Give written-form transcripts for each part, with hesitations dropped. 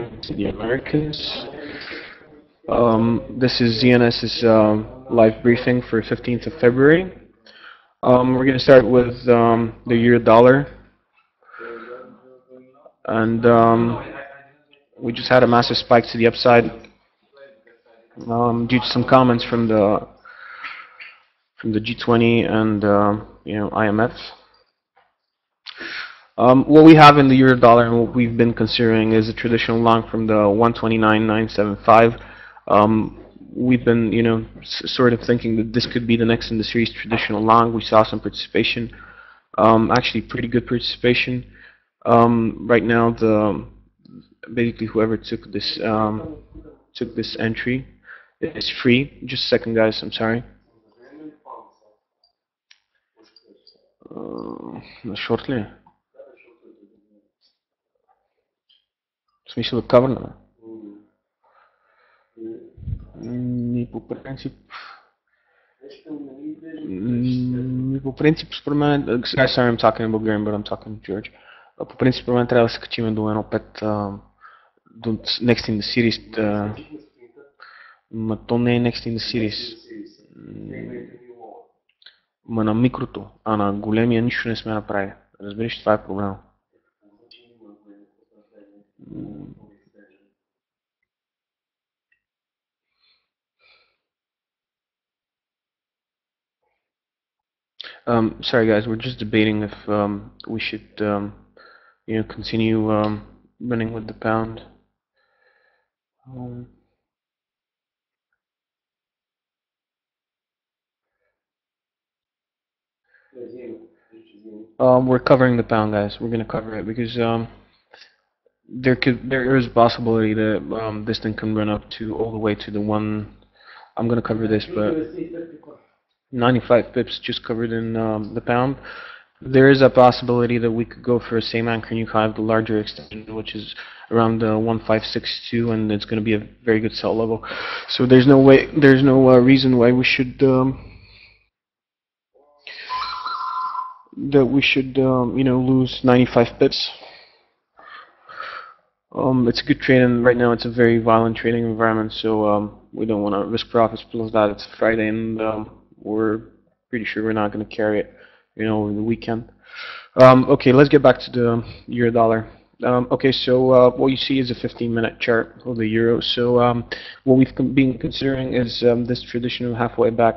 morning to the Americans. This is Z&S's live briefing for 15th of February. We're going to start with the euro dollar, and we just had a massive spike to the upside due to some comments from the G20 and IMF. What we have in the euro dollar and what we've been considering is a traditional long from the 129.975. We've been, sort of thinking that this could be the next in the series traditional long. We saw some participation, actually pretty good participation. Right now, basically whoever took this entry is free. Just a second, guys. I'm sorry. Shortly. В смисъл да кавърна, бе? По принцип, според мен, sorry, I'm talking in Bulgarian, but I'm talking George. По принцип, според мен трябва да се качим до 1.5, до next in the series. Ма то не е next in the series. Ма на микрото, а на големия нищо не сме направили. Разбираш, това е проблема. Sorry guys, we're just debating if we should continue running with the pound. We're covering the pound, guys. We're gonna cover it because there is a possibility that this thing can run up to all the way to the one. I'm gonna cover this, but 95 pips just covered in the pound. There is a possibility that we could go for a same anchor new hive, the larger extension, which is around 1562, and it's going to be a very good sell level. So there's no reason why we should lose 95 pips. It's a good trade, and right now it's a very violent trading environment, so we don't want to risk profits. Plus that it's Friday, and we're pretty sure we're not going to carry it, over the weekend. Okay, let's get back to the euro dollar. Okay, so what you see is a 15-minute chart of the euro. So what we've been considering is this traditional halfway back,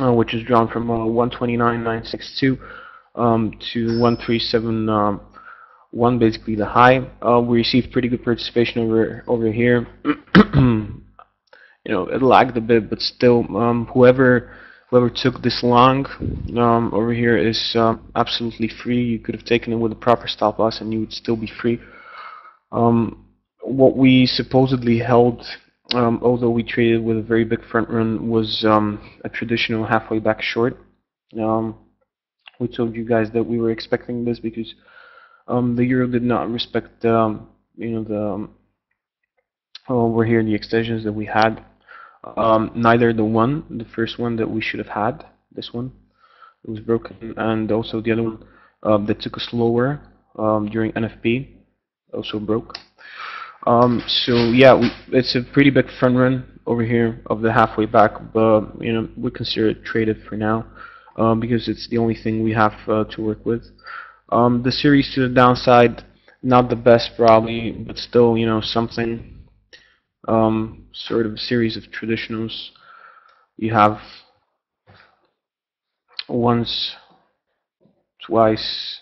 which is drawn from 129.962 to 137.1, basically the high. We received pretty good participation over here. It lagged a bit, but still, whoever took this long over here is absolutely free. You could have taken it with a proper stop loss, and you would still be free. What we supposedly held, although we traded with a very big front run, was a traditional halfway back short. We told you guys that we were expecting this because the euro did not respect, over here the extensions that we had. Neither the first one that we should have had, this one, it was broken, and also the other one that took us lower during NFP, also broke. So yeah, it's a pretty big front run over here of the halfway back, but we consider it traded for now because it's the only thing we have to work with. The series to the downside, not the best probably, but still something. Sort of a series of traditionals. You have once, twice,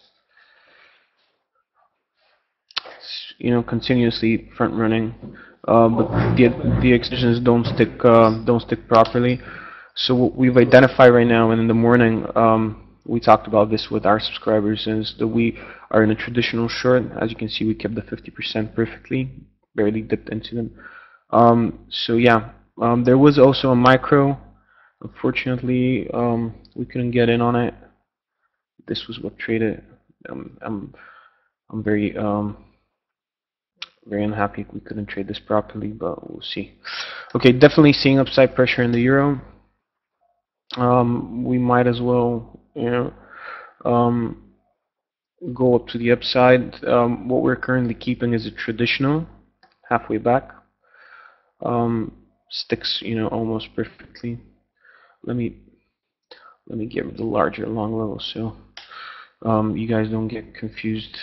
continuously front running, but the extensions don't stick properly. So what we've identified right now, and in the morning we talked about this with our subscribers, is that we are in a traditional short. As you can see, we kept the 50% perfectly, barely dipped into them. So yeah, there was also a micro. Unfortunately, we couldn't get in on it. This was what traded. I'm very unhappy we couldn't trade this properly, but we'll see. Okay, definitely seeing upside pressure in the euro. We might as well, go up to the upside. What we're currently keeping is a traditional halfway back. Sticks, almost perfectly. Let me get the larger long level so you guys don't get confused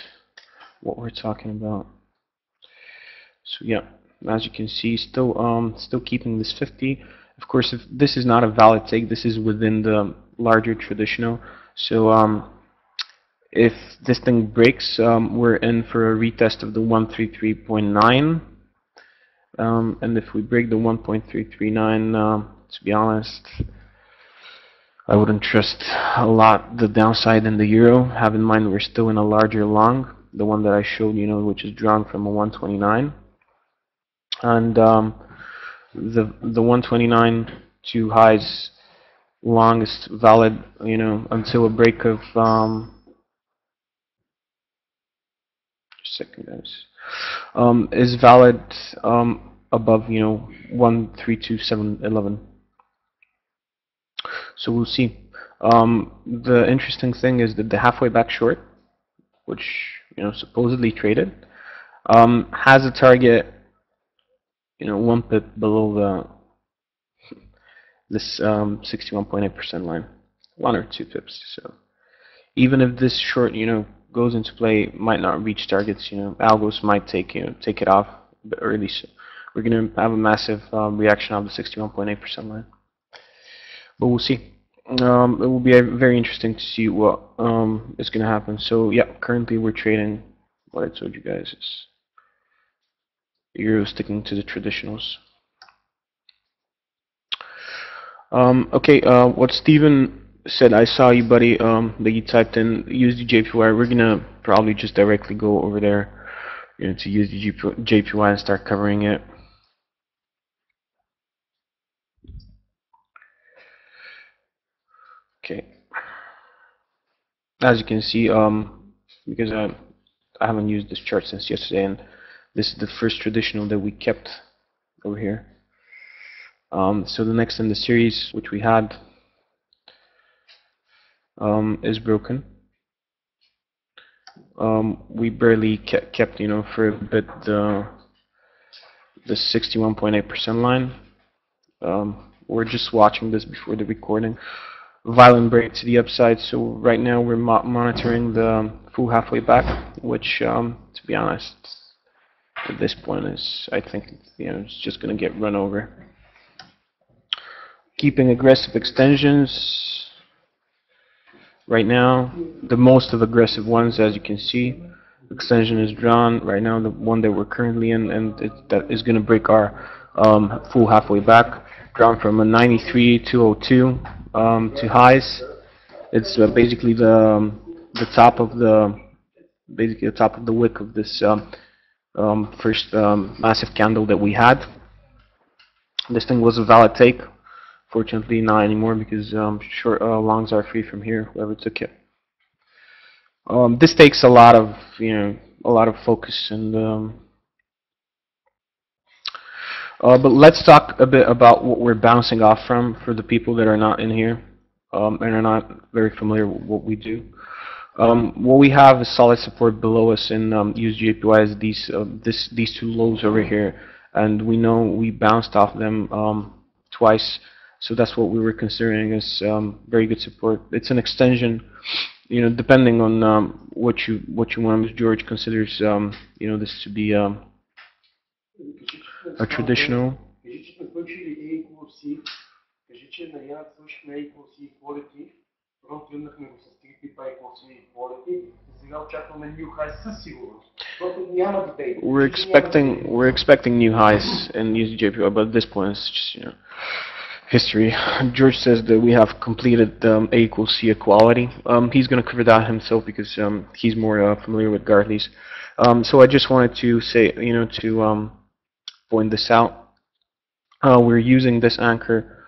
what we're talking about. So yeah, as you can see, still keeping this 50. Of course, if this is not a valid take, this is within the larger traditional. So if this thing breaks, we're in for a retest of the 133.9. And if we break the 1.339, to be honest, I wouldn't trust a lot the downside in the euro. Have in mind we're still in a larger long, the one that I showed, which is drawn from a 129, and the 129 to highs long is valid, until a break of just a second, guys, is valid above 132.711. So we'll see. The interesting thing is that the halfway back short, which supposedly traded, has a target 1 pip below this 61.8% line, 1 or 2 pips. So even if this short goes into play, might not reach targets, algos might take it off a bit early. So we're going to have a massive reaction of the 61.8% line. But we'll see. It will be very interesting to see what is going to happen. So yeah, currently we're trading what I told you guys. It's euro sticking to the traditionals. Okay, what Steven said, I saw you, buddy, that you typed in USD JPY. We're going to probably just directly go over there to USD JPY and start covering it. Okay. As you can see, because I haven't used this chart since yesterday, and this is the first traditional that we kept over here. So the next in the series, which we had, is broken. We barely kept, for a bit the 61.8% line. We're just watching this before the recording. Violent break to the upside. So right now we're monitoring the full halfway back, which, to be honest, at this point is, I think, it's just going to get run over. Keeping aggressive extensions. Right now, the most of aggressive ones, as you can see, extension is drawn right now, the one that we're currently in, and that is going to break our full halfway back, drawn from a 93.202 to highs. It's basically the top of the wick of this first massive candle that we had. This thing was a valid take. Fortunately, not anymore because short longs are free from here. Whoever took it. This takes a lot of focus and. But let's talk a bit about what we're bouncing off from for the people that are not in here and are not very familiar with what we do. What we have is solid support below us in USD is these two lows over here, and we know we bounced off them twice. So that's what we were considering as very good support. It's an extension, depending on what you want. George considers this to be a traditional. We're expecting new highs in USD, but at this point it's just history. George says that we have completed A=C equality. He's going to cover that himself because he's more familiar with Gartley's. So I just wanted to say, to point this out. We're using this anchor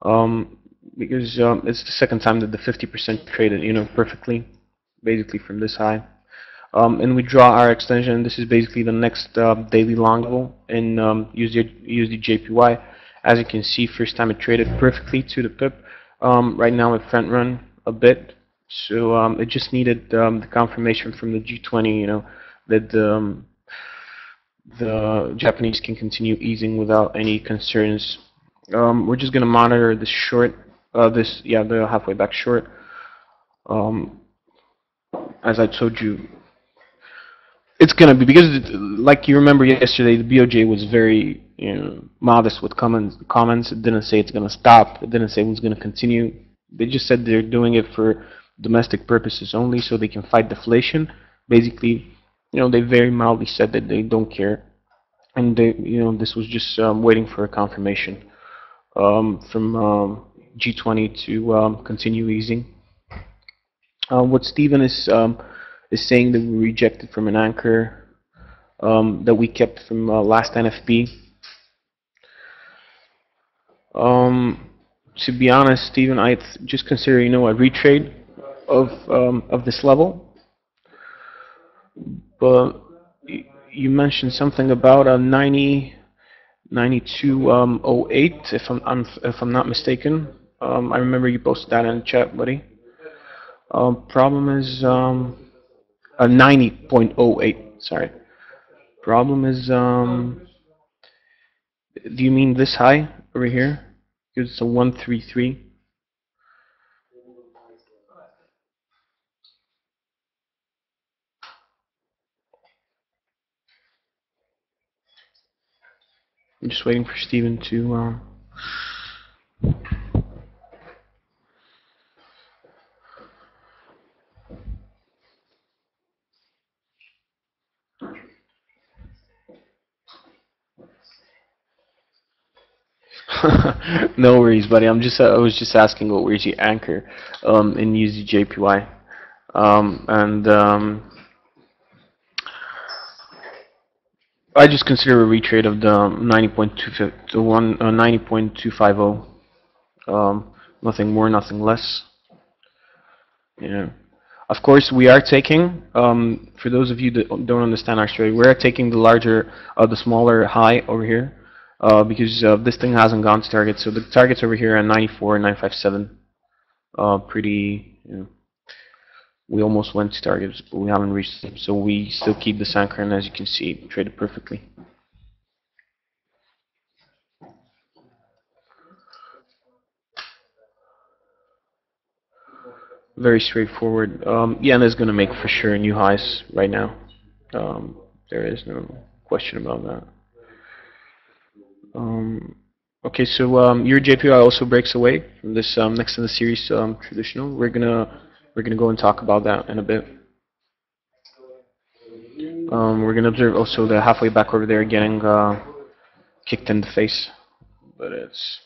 because it's the second time that the 50% traded, perfectly, basically from this high. And we draw our extension. This is basically the next daily long level in USD JPY. As you can see, first time it traded perfectly to the pip. Right now it front run a bit, So it just needed the confirmation from the G20, that the Japanese can continue easing without any concerns. We're just going to monitor this short, the halfway back short. Um, as I told you, it's going to be because, like you remember yesterday, the BOJ was very modest with comments. It didn't say it's going to stop. It didn't say it was going to continue. They just said they're doing it for domestic purposes only, so they can fight deflation. Basically, they very mildly said that they don't care, and this was just waiting for a confirmation from G20 to continue easing. What Stephen is saying that we rejected from an anchor that we kept from last NFP. To be honest, Stephen, I just consider a retrade of this level. But you mentioned something about a 92.08, if I'm not mistaken. I remember you posted that in the chat, buddy. Problem is a 90.08. Sorry. Problem is do you mean this high over here? Because it's a 133. I'm just waiting for Steven to. No worries, buddy. I was just asking what where's your anchor in USDJPY, and I just consider a retrade of the 90.250 to 90.250. Nothing more, nothing less. Yeah. Of course, we are taking. For those of you that don't understand our strategy, we are taking the smaller high over here, because this thing hasn't gone to target. So the targets over here are 94, 957. Pretty. We almost went to targets, but we haven't reached them. So we still keep this anchor, and as you can see, we traded perfectly. Very straightforward. Yen is going to make for sure new highs right now. There is no question about that. Okay, so your JPY also breaks away from this next in the series traditional. We're gonna go and talk about that in a bit. We're gonna observe also the halfway back over there getting kicked in the face, but it's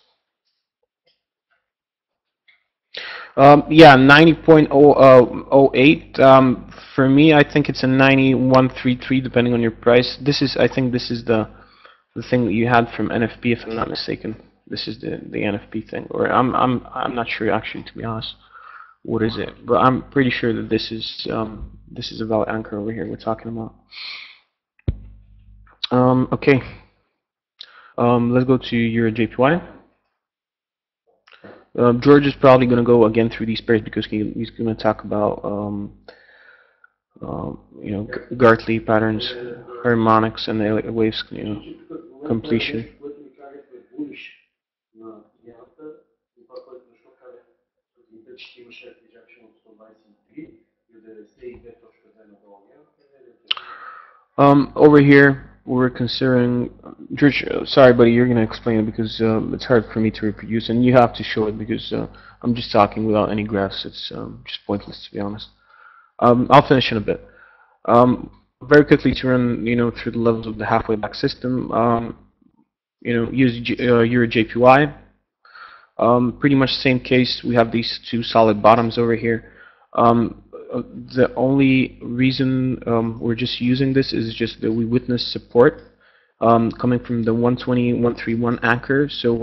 yeah, 90.08. For me, I think it's a 91.33 depending on your price. I think this is the thing that you had from NFP, if I'm not mistaken. This is the NFP thing, or I'm not sure actually, to be honest. What is it? But I'm pretty sure that this is a valid anchor over here we're talking about. Okay. Let's go to Euro JPY. George is probably going to go again through these pairs because he's going to talk about Gartley patterns, harmonics, and the waves completion. Over here, we're considering. George, sorry, buddy, you're going to explain it because it's hard for me to reproduce, and you have to show it because I'm just talking without any graphs. It's just pointless, to be honest. I'll finish in a bit. Very quickly to run, through the levels of the halfway back system. Use Euro JPY. Pretty much the same case. We have these two solid bottoms over here. The only reason we're just using this is just that we witnessed support coming from the 120.131 anchor. So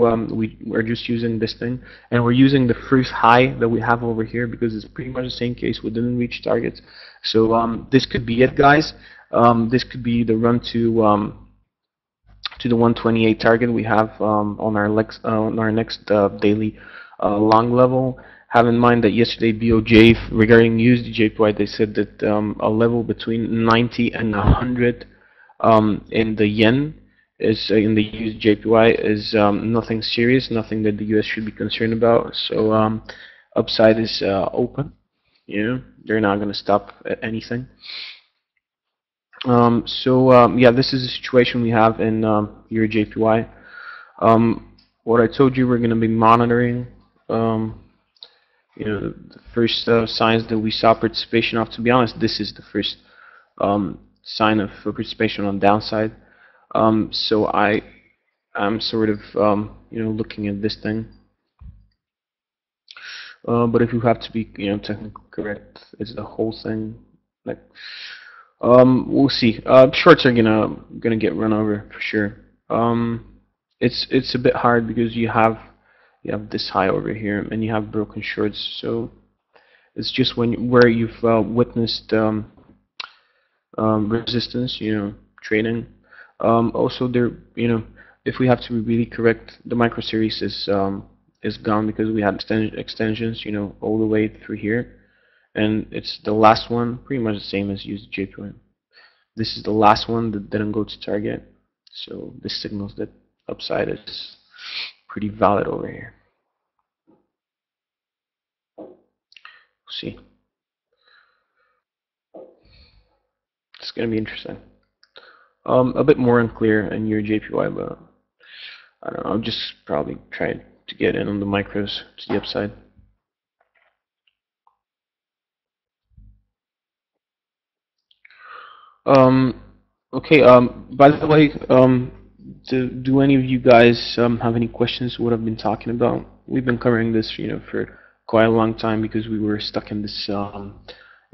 we're just using this thing, and we're using the first high that we have over here because it's pretty much the same case. We didn't reach targets, so this could be it, guys. This could be the run to the 128 target we have on our next daily long level. have in mind that yesterday BOJ regarding USD JPY, they said that a level between 90 and 100 in the yen is in the USD JPY is nothing serious, nothing that the US should be concerned about. So upside is open. You know, they're not going to stop at anything. Yeah, this is the situation we have in Euro JPY. What I told you, we're going to be monitoring. You know, the first signs that we saw participation of. To be honest, this is the first sign of participation on downside. So I'm sort of you know, looking at this thing. But if you have to be, you know, technically correct, it's the whole thing. Like, we'll see. Shorts are gonna get run over for sure. It's a bit hard because you have this high over here and you have broken shorts. So it's just where you've witnessed resistance, you know, trading. Also, there, you know, if we have to be really correct, the micro series is gone because we had extensions, you know, all the way through here, and it's the last one, pretty much the same as used JPY. This is the last one that didn't go to target, so this signals that upside is pretty valid over here. See, it's gonna be interesting. A bit more unclear in your JPY, but I don't know. I'll just probably try to get in on the micros to the upside. Okay. By the way, do any of you guys have any questions? What I've been talking about? We've been covering this, you know, for quite a long time because we were stuck in this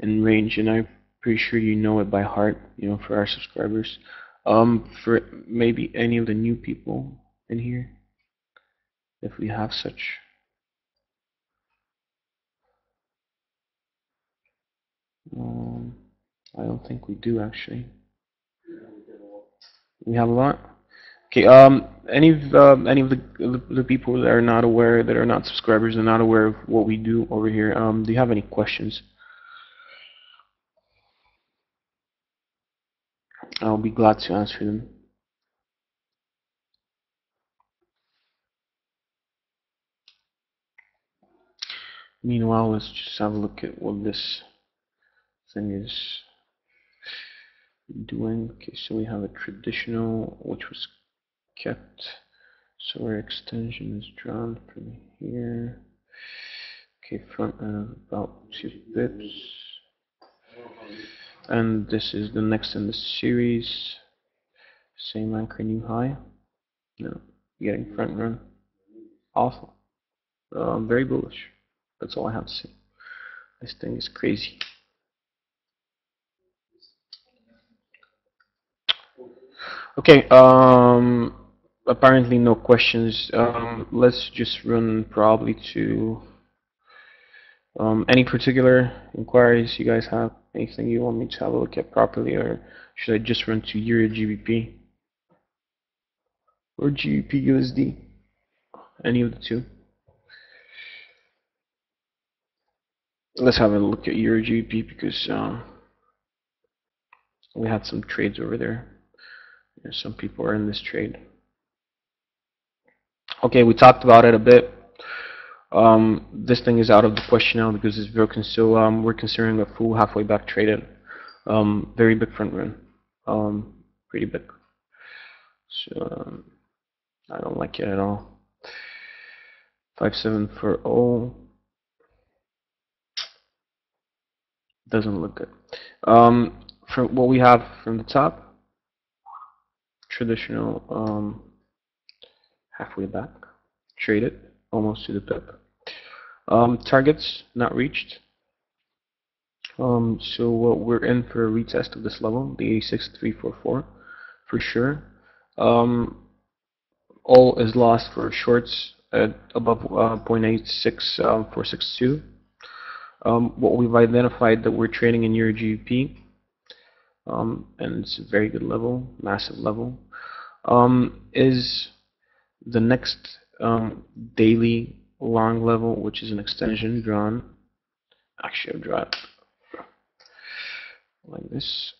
in range, and I'm pretty sure you know it by heart. You know, for our subscribers. For maybe any of the new people in here, if we have such. I don't think we do actually. We have a lot. Okay. Any of the people that are not aware, that are not subscribers, and not aware of what we do over here, do you have any questions? I'll be glad to answer them. Meanwhile, let's just have a look at what this thing is doing. Okay, so we have a traditional, which was kept. So our extension is drawn from here. Okay, front end about 2 pips. And this is the next in the series. Same anchor, new high. No, getting front run. Awesome. Very bullish. That's all I have to say. This thing is crazy. Okay. Apparently no questions. Let's just run probably to any particular inquiries you guys have. Anything you want me to have a look at properly, or should I just run to Euro GBP or GBP USD? Any of the two. Let's have a look at Euro GBP because we had some trades over there. Some people are in this trade. Okay, we talked about it a bit. This thing is out of the question now because it's broken. So we're considering a full halfway back traded. Very big front run. Pretty big. So I don't like it at all. 5740 doesn't look good. From what we have from the top, traditional halfway back, traded almost to the pip. Targets not reached. So we're in for a retest of this level, the 86344, for sure. All is lost for shorts at above 0.86462. What we've identified that we're trading in Euro GBP, and it's a very good level, massive level, is the next daily long level, which is an extension drawn. Actually, I'll draw it like this.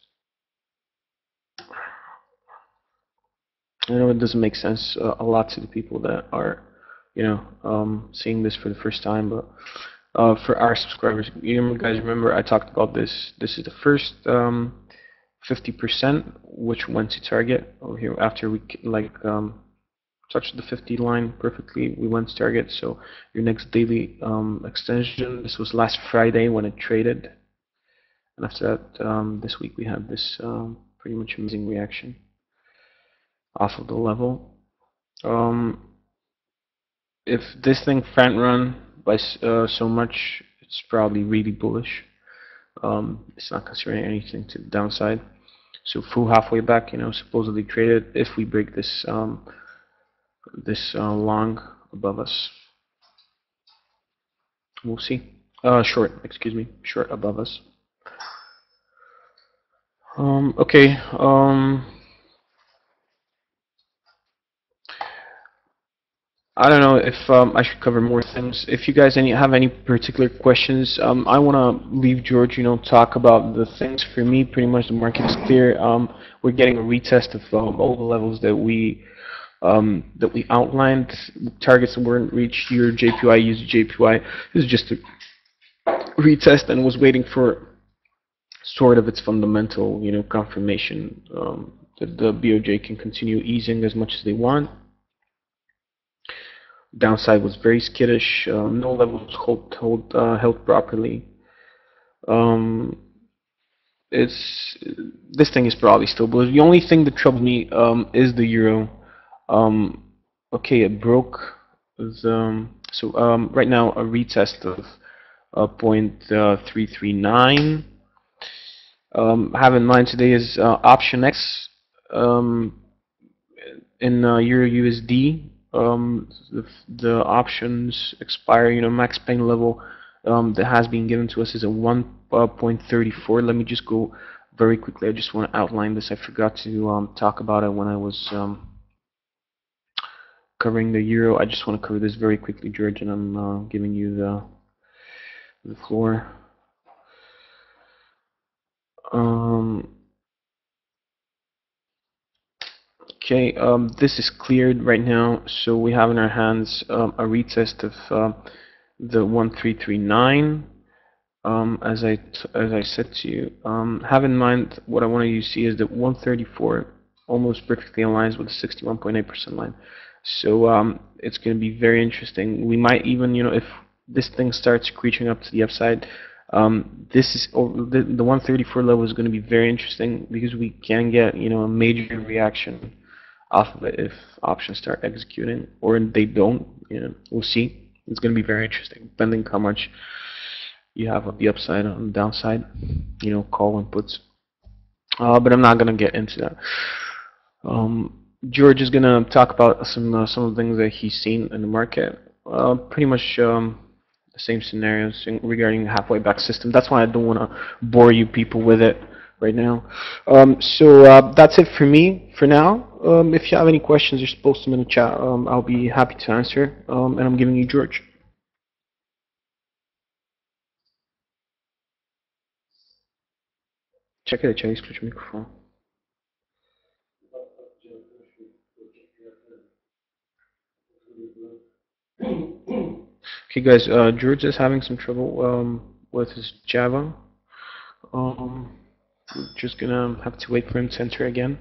I know it doesn't make sense a lot to the people that are, seeing this for the first time, but for our subscribers, guys remember I talked about this. This is the first 50%, which went to target over here after we touched the 50 line perfectly. We went to target. So your next daily extension. This was last Friday when it traded, and after that, this week we had this pretty much amazing reaction off of the level. If this thing front run by so much, it's probably really bullish. It's not considering anything to the downside. So full halfway back, supposedly traded if we break this long above us. We'll see. Short, excuse me, short above us. Okay. I don't know if I should cover more things. If you guys have any particular questions, I want to leave George, talk about the things. For me, pretty much the market is clear. We're getting a retest of all the levels that we outlined. Targets that weren't reached. Your JPY, use JPY. This is just a retest and was waiting for sort of its fundamental, confirmation that the BOJ can continue easing as much as they want. Downside was very skittish. No levels held properly. This thing is probably still bullish. The only thing that troubles me is the euro. Okay, it broke the right now a retest of 0.339. Have in mind today is option X in Euro USD. The options expire, max pain level that has been given to us is a 1.34. Let me just go very quickly. I just want to outline this. I forgot to talk about it when I was covering the euro. I just want to cover this very quickly, George, and I'm giving you the floor. Okay, this is cleared right now, so we have in our hands a retest of the 1339. As I said to you, have in mind what I want you to see is that 134 almost perfectly aligns with the 61.8% line. So it's going to be very interesting. We might even, if this thing starts creeping up to the upside, this is the 134 level is going to be very interesting because we can get, a major reaction off of it if options start executing, or they don't. We'll see. It's going to be very interesting, depending how much you have on the upside, on the downside, call and puts. But I'm not going to get into that. George is going to talk about some of the things that he's seen in the market. Pretty much the same scenarios regarding the halfway back system. That's why I don't want to bore you people with it right now. So that's it for me for now. If you have any questions, just post them in the chat. I'll be happy to answer. And I'm giving you George. Чакай, че изключи микрофон. Okay, guys, George is having some trouble with his Java. We're just gonna have to wait for him to enter again.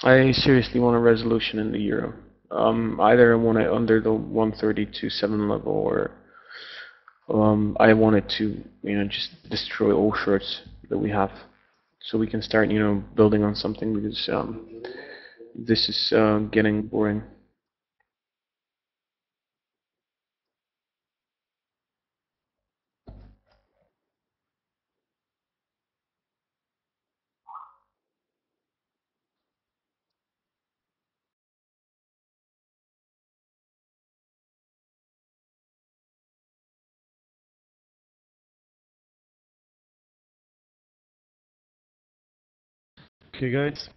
I seriously want a resolution in the euro. Either I want it under the 132.7 level, or I want it to, just destroy all shorts that we have, so we can start, building on something, because this is getting boring. Okay, guys.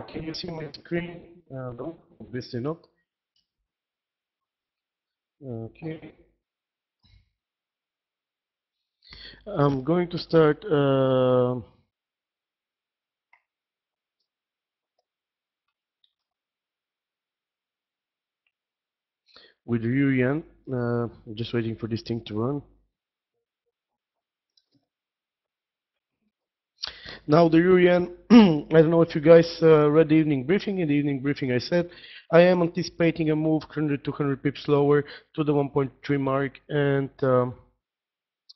Can you see my screen? No, obviously not. Okay. I'm going to start with Yu Yan. Just waiting for this thing to run. Now the Yu Yan, I don't know if you guys read the evening briefing. In the evening briefing I said I am anticipating a move 100 to 100 pips lower to the 1.3 mark, and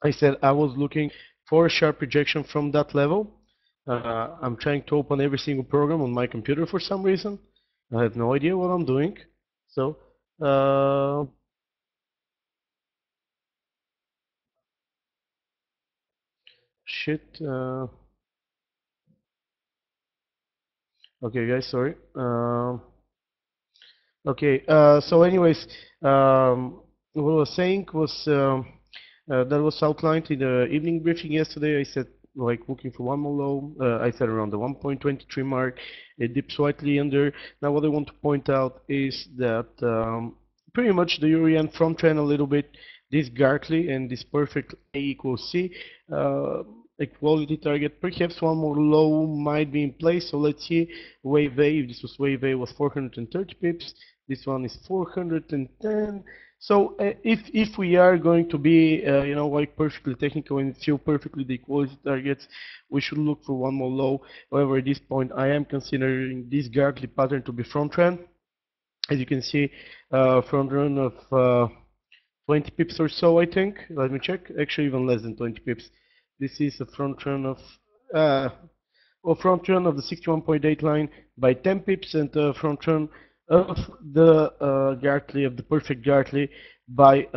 I said I was looking for a sharp rejection from that level. I'm trying to open every single program on my computer for some reason. I have no idea what I'm doing. So, shit. Okay, guys, sorry. Okay, so anyways, what I was saying was that was outlined in the evening briefing yesterday. I said like looking for one more low. I said around the 1.23 mark. It dipped slightly under. Now what I want to point out is that pretty much the Urian front trend a little bit. This Gartley and this perfect A equals C equality target. Perhaps one more low might be in place. So let's see. Wave A, if this was wave A, was 430 pips. This one is 410. So if we are going to be you know, like perfectly technical and feel perfectly the equality targets, we should look for one more low. However, at this point I am considering this Gartley pattern to be front trend. As you can see, front run of 20 pips or so, I think. Let me check. Actually, even less than 20 pips. This is a front run of front run of the 61.8 line by 10 pips, and front run of the Gartley, of the perfect Gartley, by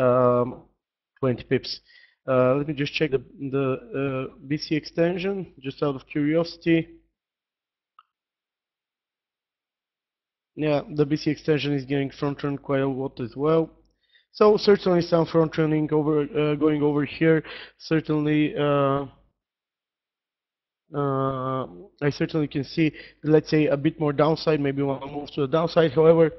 20 pips. Let me just check the BC extension, just out of curiosity. Yeah, the BC extension is getting front run quite a lot as well. So certainly some front running over, going over here. Certainly, I certainly can see, let's say, a bit more downside. Maybe want to move to the downside. However,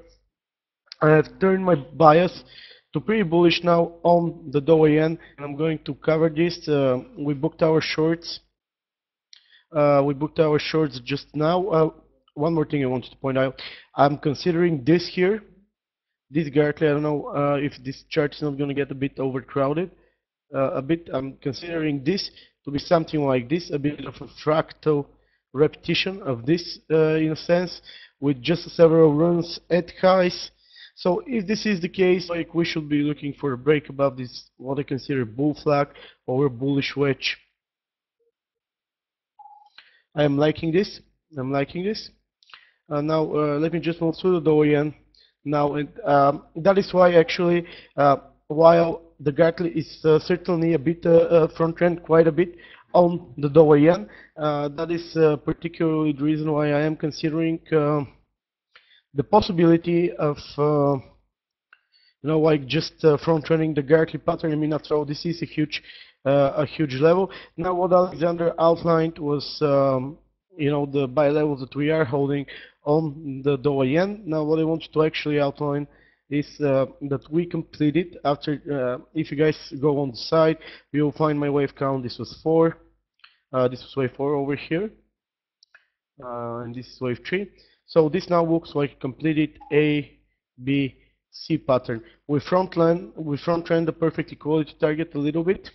I have turned my bias to pretty bullish now on the Dow yen, and I'm going to cover this. We booked our shorts. We booked our shorts just now. One more thing I wanted to point out. I'm considering this here. This Gartley, I don't know if this chart is not going to get a bit overcrowded. A bit, I'm considering this to be something like this, a bit of a fractal repetition of this in a sense, with just several runs at highs. So if this is the case, like, we should be looking for a break above this, what I consider bull flag or bullish wedge. I am liking this. I'm liking this. Now let me just move to the Dow yen. Now, that is why actually, while the Gartley is certainly a bit front trend, quite a bit on the Dow yen, that is particularly the reason why I am considering the possibility of you know, like just front running the Gartley pattern. I mean, after all, this is a huge level. Now, what Alexander outlined was you know, the buy levels that we are holding on the Dow yen. Now, what I wanted to actually outline is that we completed after. If you guys go on the side, you will find my wave count. This was 4. This was wave 4 over here, and this is wave 3. So this now looks like completed A, B, C pattern. We front trend the perfect equality target a little bit,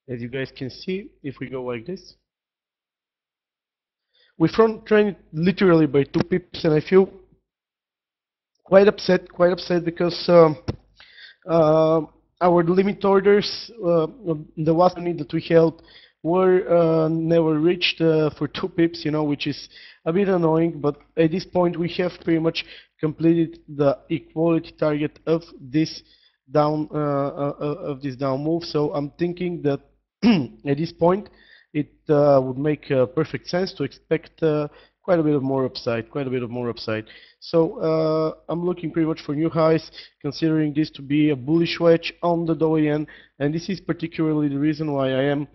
as you guys can see. If we go like this, we front trend literally by 2 pips, and I feel quite upset because our limit orders, the last unit that we held, were never reached for 2 pips, you know, which is a bit annoying. But at this point, we have pretty much completed the equality target of this down move. So I'm thinking that at this point, it would make perfect sense to expect quite a bit of more upside, quite a bit of more upside. So I'm looking pretty much for new highs, considering this to be a bullish wedge on the Dow yen, and this is particularly the reason why I am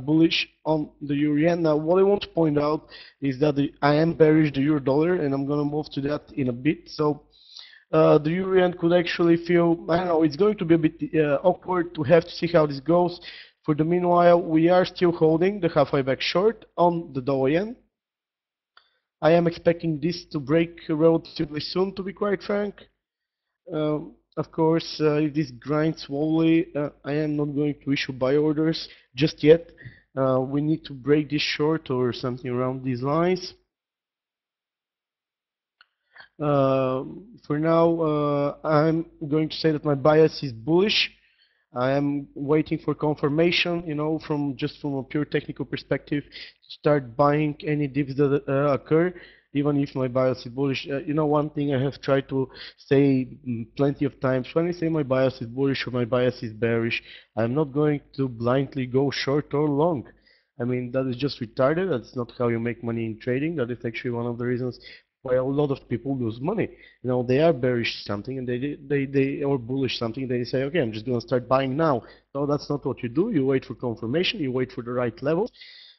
bullish on the euro yen. Now, what I want to point out is that I am bearish the euro dollar, and I'm gonna move to that in a bit. So the euro yen could actually feel, I don't know, it's going to be a bit awkward to have to see how this goes. For the meanwhile, we are still holding the halfway back short on the Dow yen. I am expecting this to break relatively soon, to be quite frank. Of course, if this grinds slowly, I am not going to issue buy orders just yet. We need to break this short or something around these lines. For now, I'm going to say that my bias is bullish. I am waiting for confirmation, you know, from a pure technical perspective, to start buying any dips that occur, even if my bias is bullish. You know, one thing I have tried to say plenty of times, when I say my bias is bullish or my bias is bearish, I'm not going to blindly go short or long. I mean, that is just retarded. That's not how you make money in trading. That is actually one of the reasons why a lot of people lose money. You know, they are bearish something and they or bullish something. They say, okay, I'm just going to start buying now. No, that's not what you do. You wait for confirmation. You wait for the right level.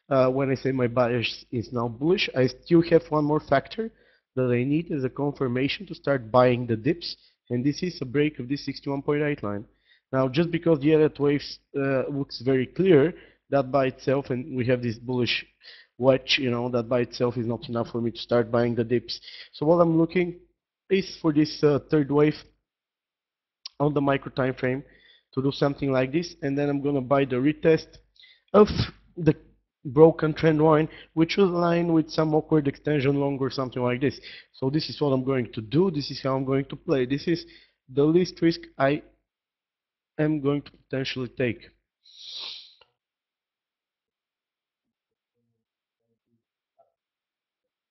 When I say my bias is now bullish, I still have one more factor that I need as a confirmation to start buying the dips, and this is a break of this 61.8 line. Now, just because the other waves looks very clear, that by itself, and we have this bullish wedge, you know, that by itself is not enough for me to start buying the dips. So what I'm looking is for this third wave on the micro time frame to do something like this, and then I'm going to buy the retest of the broken trend line, which will align with some awkward extension long or something like this. So this is what I'm going to do. This is how I'm going to play. This is the least risk I am going to potentially take.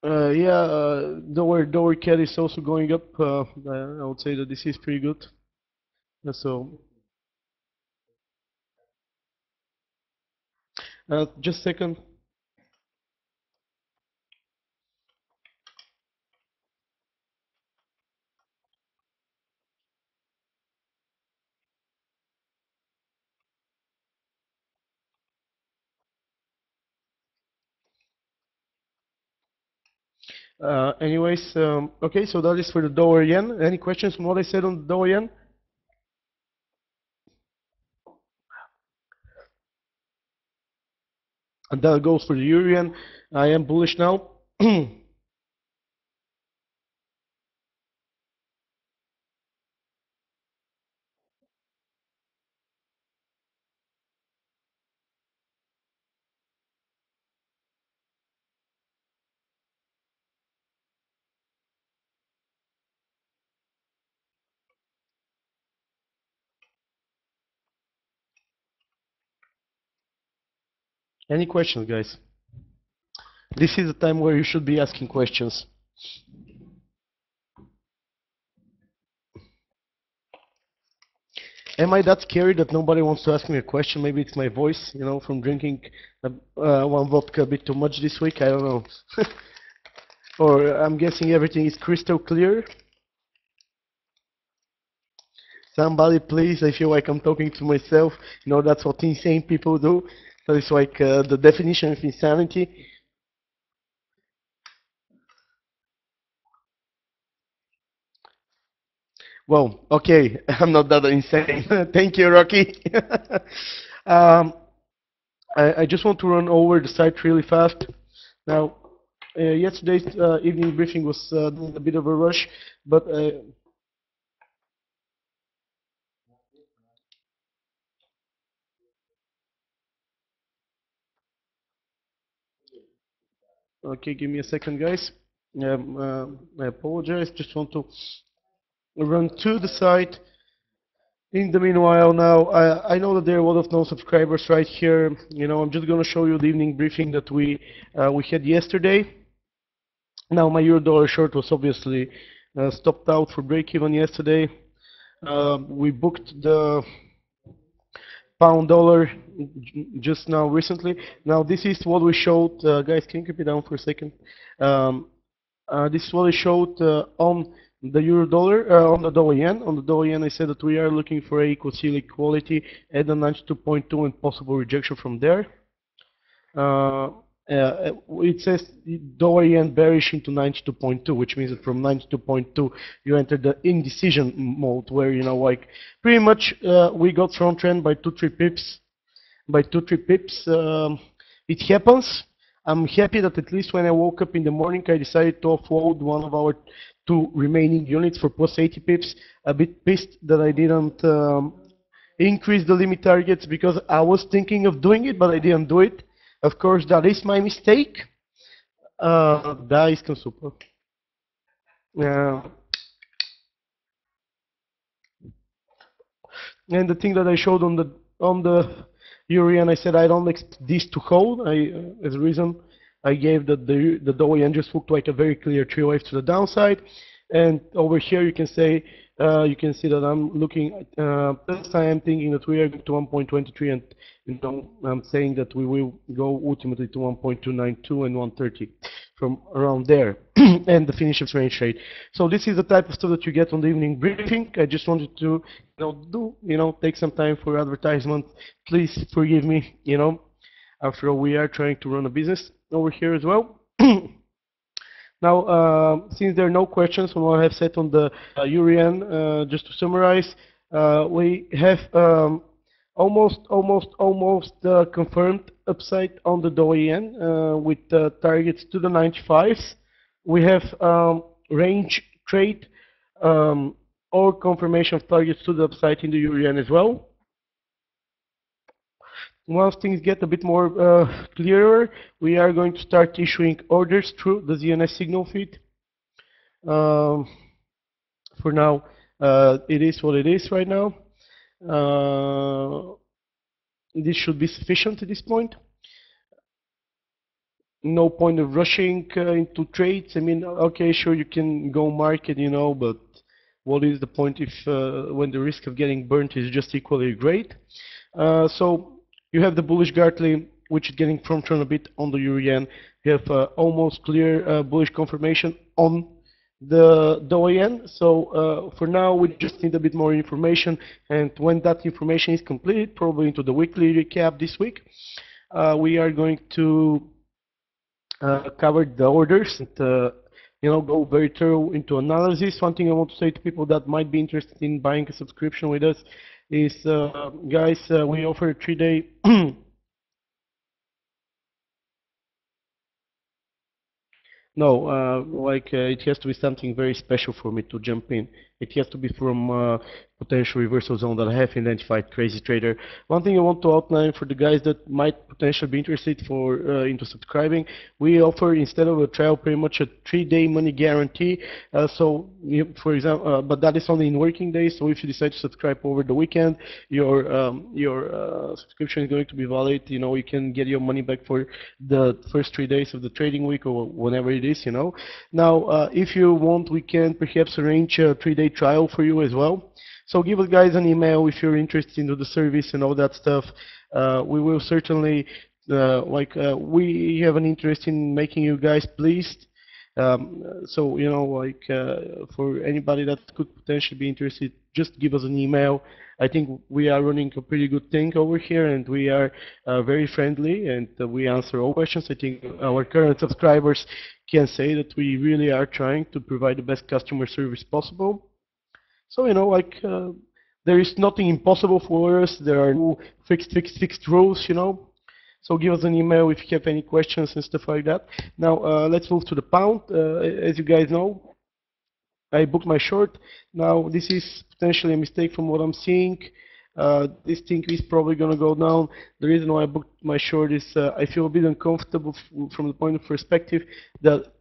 Yeah, Dower Cat is also going up. I would say that this is pretty good. So, just a second. Anyways, okay, so that is for the Dower Yen. Any questions on what I said on the Dower Yen? And that goes for the Euro Yen. I am bullish now. Any questions, guys? This is the time where you should be asking questions. Am I that scary that nobody wants to ask me a question? Maybe it's my voice, you know, from drinking one vodka a bit too much this week. I don't know. Or I'm guessing everything is crystal clear. Somebody, please, I feel like I'm talking to myself. You know, that's what insane people do. So it's like the definition of insanity. Well, okay, I'm not that insane. Thank you, Rocky. um, I just want to run over the site really fast. Now, yesterday's evening briefing was a bit of a rush, but okay, give me a second, guys. I apologize. Just want to run to the site. In the meanwhile, now I know that there are a lot of no subscribers right here. You know, I'm just going to show you the evening briefing that we had yesterday. Now, my euro dollar short was obviously stopped out for break even yesterday. We booked the pound dollar just now recently. Now this is what we showed, guys. Can you keep it down for a second? This is what I showed on the euro dollar, on the dollar yen. On the dollar yen, I said that we are looking for a equal seal equality at the 92.2 and possible rejection from there. It says dollar yen bearish into 92.2, which means that from 92.2 you enter the indecision mode, where like pretty much we got front trend by 2-3 pips. By 2-3 pips, it happens. I'm happy that at least when I woke up in the morning, I decided to offload one of our 2 remaining units for plus 80 pips. A bit pissed that I didn't increase the limit targets, because I was thinking of doing it, but I didn't do it. Of course, that is my mistake. Da iskam super. And the thing that I showed on the euro yen, I said I don't expect this to hold. As a reason, I gave that the dollar yen just looked like a very clear 3 wave to the downside. And over here you can say you can see that I'm looking at this time I'm thinking that we are going to 1.23, and I'm saying that we will go ultimately to 1.292 and 130 from around there, and the finish of range trade. So this is the type of stuff that you get on the evening briefing. I just wanted to take some time for advertisement. Please forgive me. After all, we are trying to run a business over here as well. Now, since there are no questions on what I have said on the euro yen, just to summarize, we have almost confirmed upside on the dollar yen with targets to the 95s. We have range trade or confirmation of targets to the upside in the euro yen as well. Once things get a bit more clearer, we are going to start issuing orders through the Z&S signal feed. For now, it is what it is right now. This should be sufficient at this point. No point of rushing into trades. I mean, okay, sure, you can go market, but what is the point if when the risk of getting burnt is just equally great? So you have the bullish Gartley, which is getting front run a bit on the euro yen. You have almost clear bullish confirmation on the dollar yen. So for now, we just need a bit more information, and when that information is completed, probably into the weekly recap this week, we are going to cover the orders and go very thorough into analysis. One thing I want to say to people that might be interested in buying a subscription with us is, guys, we offer a 3-day No, it has to be something very special for me to jump in. It has to be from potential reversal zone that I have identified, crazy trader. One thing I want to outline for the guys that might potentially be interested into subscribing, we offer, instead of a trial, pretty much a 3-day money guarantee. For example, but that is only in working days. So if you decide to subscribe over the weekend, your subscription is going to be valid. You can get your money back for the first 3 days of the trading week or whenever it is. Now, if you want, we can perhaps arrange a 3-day trial for you as well. So give us, guys, an email if you're interested in the service and all that stuff. We will certainly, we have an interest in making you guys pleased. For anybody that could potentially be interested, just give us an email. I think we are running a pretty good thing over here, and we are very friendly, and we answer all questions. I think our current subscribers can say that we really are trying to provide the best customer service possible. So, there is nothing impossible for us. There are no fixed rules, So give us an email if you have any questions and stuff like that. Now, let's move to the pound. As you guys know, I booked my short. Now, this is potentially a mistake from what I'm seeing. This thing is probably going to go down. The reason why I booked my short is I feel a bit uncomfortable from the point of perspective that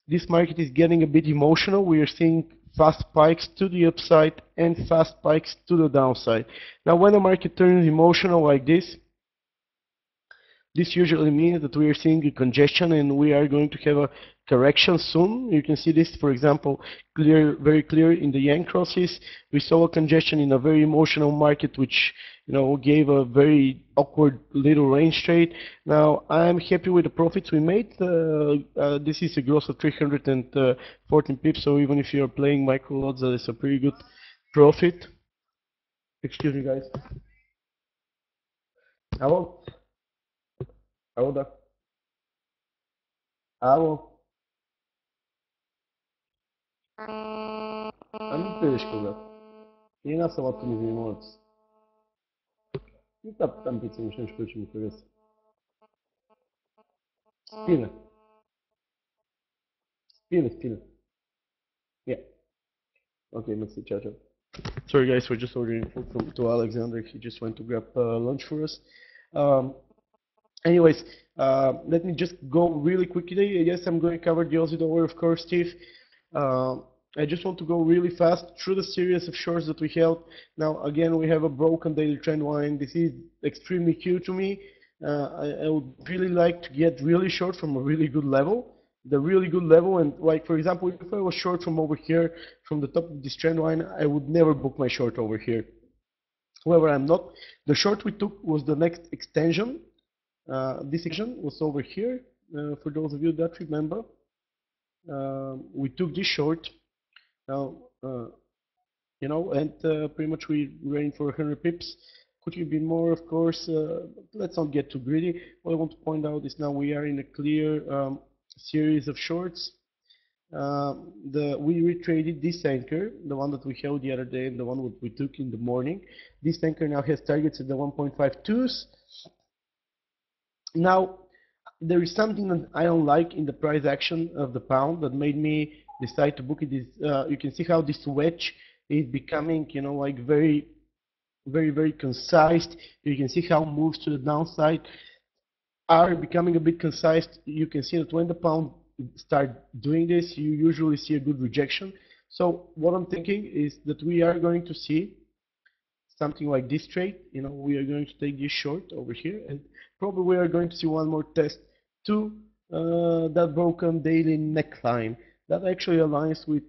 this market is getting a bit emotional. We are seeing fast spikes to the upside and fast spikes to the downside. Now, when the market turns emotional like this usually means that we are seeing a congestion, and we are going to have a correction soon. You can see this, for example, very clear in the yen crosses. We saw a congestion in a very emotional market, which gave a very awkward little range trade. Now I'm happy with the profits we made. This is a gross of 314 pips, so even if you're playing micro lots, that is a pretty good profit. Excuse me, guys. Алло, алло, да. Алло. Ами пеешко, да. И една салатка ми занимавате. И там прецениш нещо, което ще ми хареса. Спина. Spina. Yeah. Okay, merci, ciao, ciao. Sorry guys, we're just ordering food to Alexander. He just went to grab lunch for us. Um, Anyways, let me just go really quickly. Yes, I'm going to cover the Aussie dollar, of course, Steve. Uh, I just want to go really fast through the series of shorts that we held. Now, again, we have a broken daily trend line. This is extremely huge to me. I would really like to get really short from a really good level. The really good level, and like for example, if I was short from over here, from the top of this trend line, I would never book my short over here. However, I'm not. The short we took was the next extension. This extension was over here. For those of you that remember, we took this short. Now, and pretty much we ran for 100 pips. Could have been more, of course. Let's not get too greedy. What I want to point out is now we are in a clear series of shorts. We retraded this anchor, the one that we held the other day, and the one that we took in the morning. This anchor now has targets at the 1.52s. Now, there is something that I don't like in the price action of the pound that made me decide to book it. Is you can see how this wedge is becoming, like very, very, very concise. You can see how moves to the downside are becoming a bit concise. You can see that when the pound start doing this, you usually see a good rejection. So what I'm thinking is that we are going to see something like this trade. We are going to take this short over here, and probably we are going to see one more test to that broken daily neckline. That actually aligns with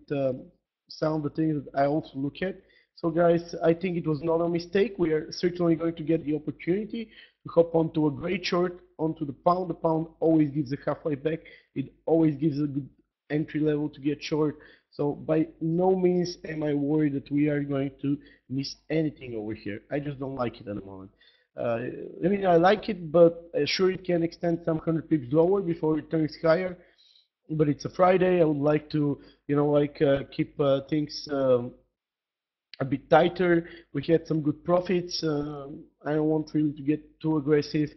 some of the things that I also look at. So guys, I think it was not a mistake. We are certainly going to get the opportunity to hop onto a great short onto the pound. The pound always gives a halfway back. It always gives a good entry level to get short. So by no means am I worried that we are going to miss anything over here. I just don't like it at the moment. I mean, I like it, but sure it can extend some 100 pips lower before it turns higher. But it's a Friday. I would like to, keep things a bit tighter. We had some good profits. I don't want really to get too aggressive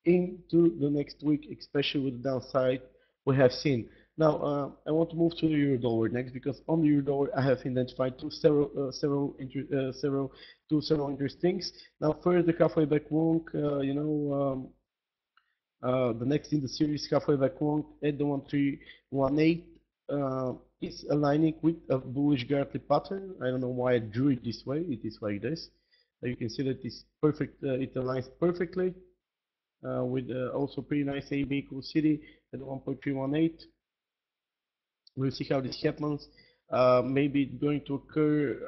into the next week, especially with the downside we have seen. Now, I want to move to the euro dollar next, because on the euro dollar I have identified several interesting things. Now, first, the halfway back long, the next in the series, halfway back long at the 1318, is aligning with a bullish Gartley pattern. I don't know why I drew it this way. It is like this. You can see that it's perfect. It aligns perfectly with also pretty nice AB equals CD at 1.318. We'll see how this happens. Maybe it's going to occur,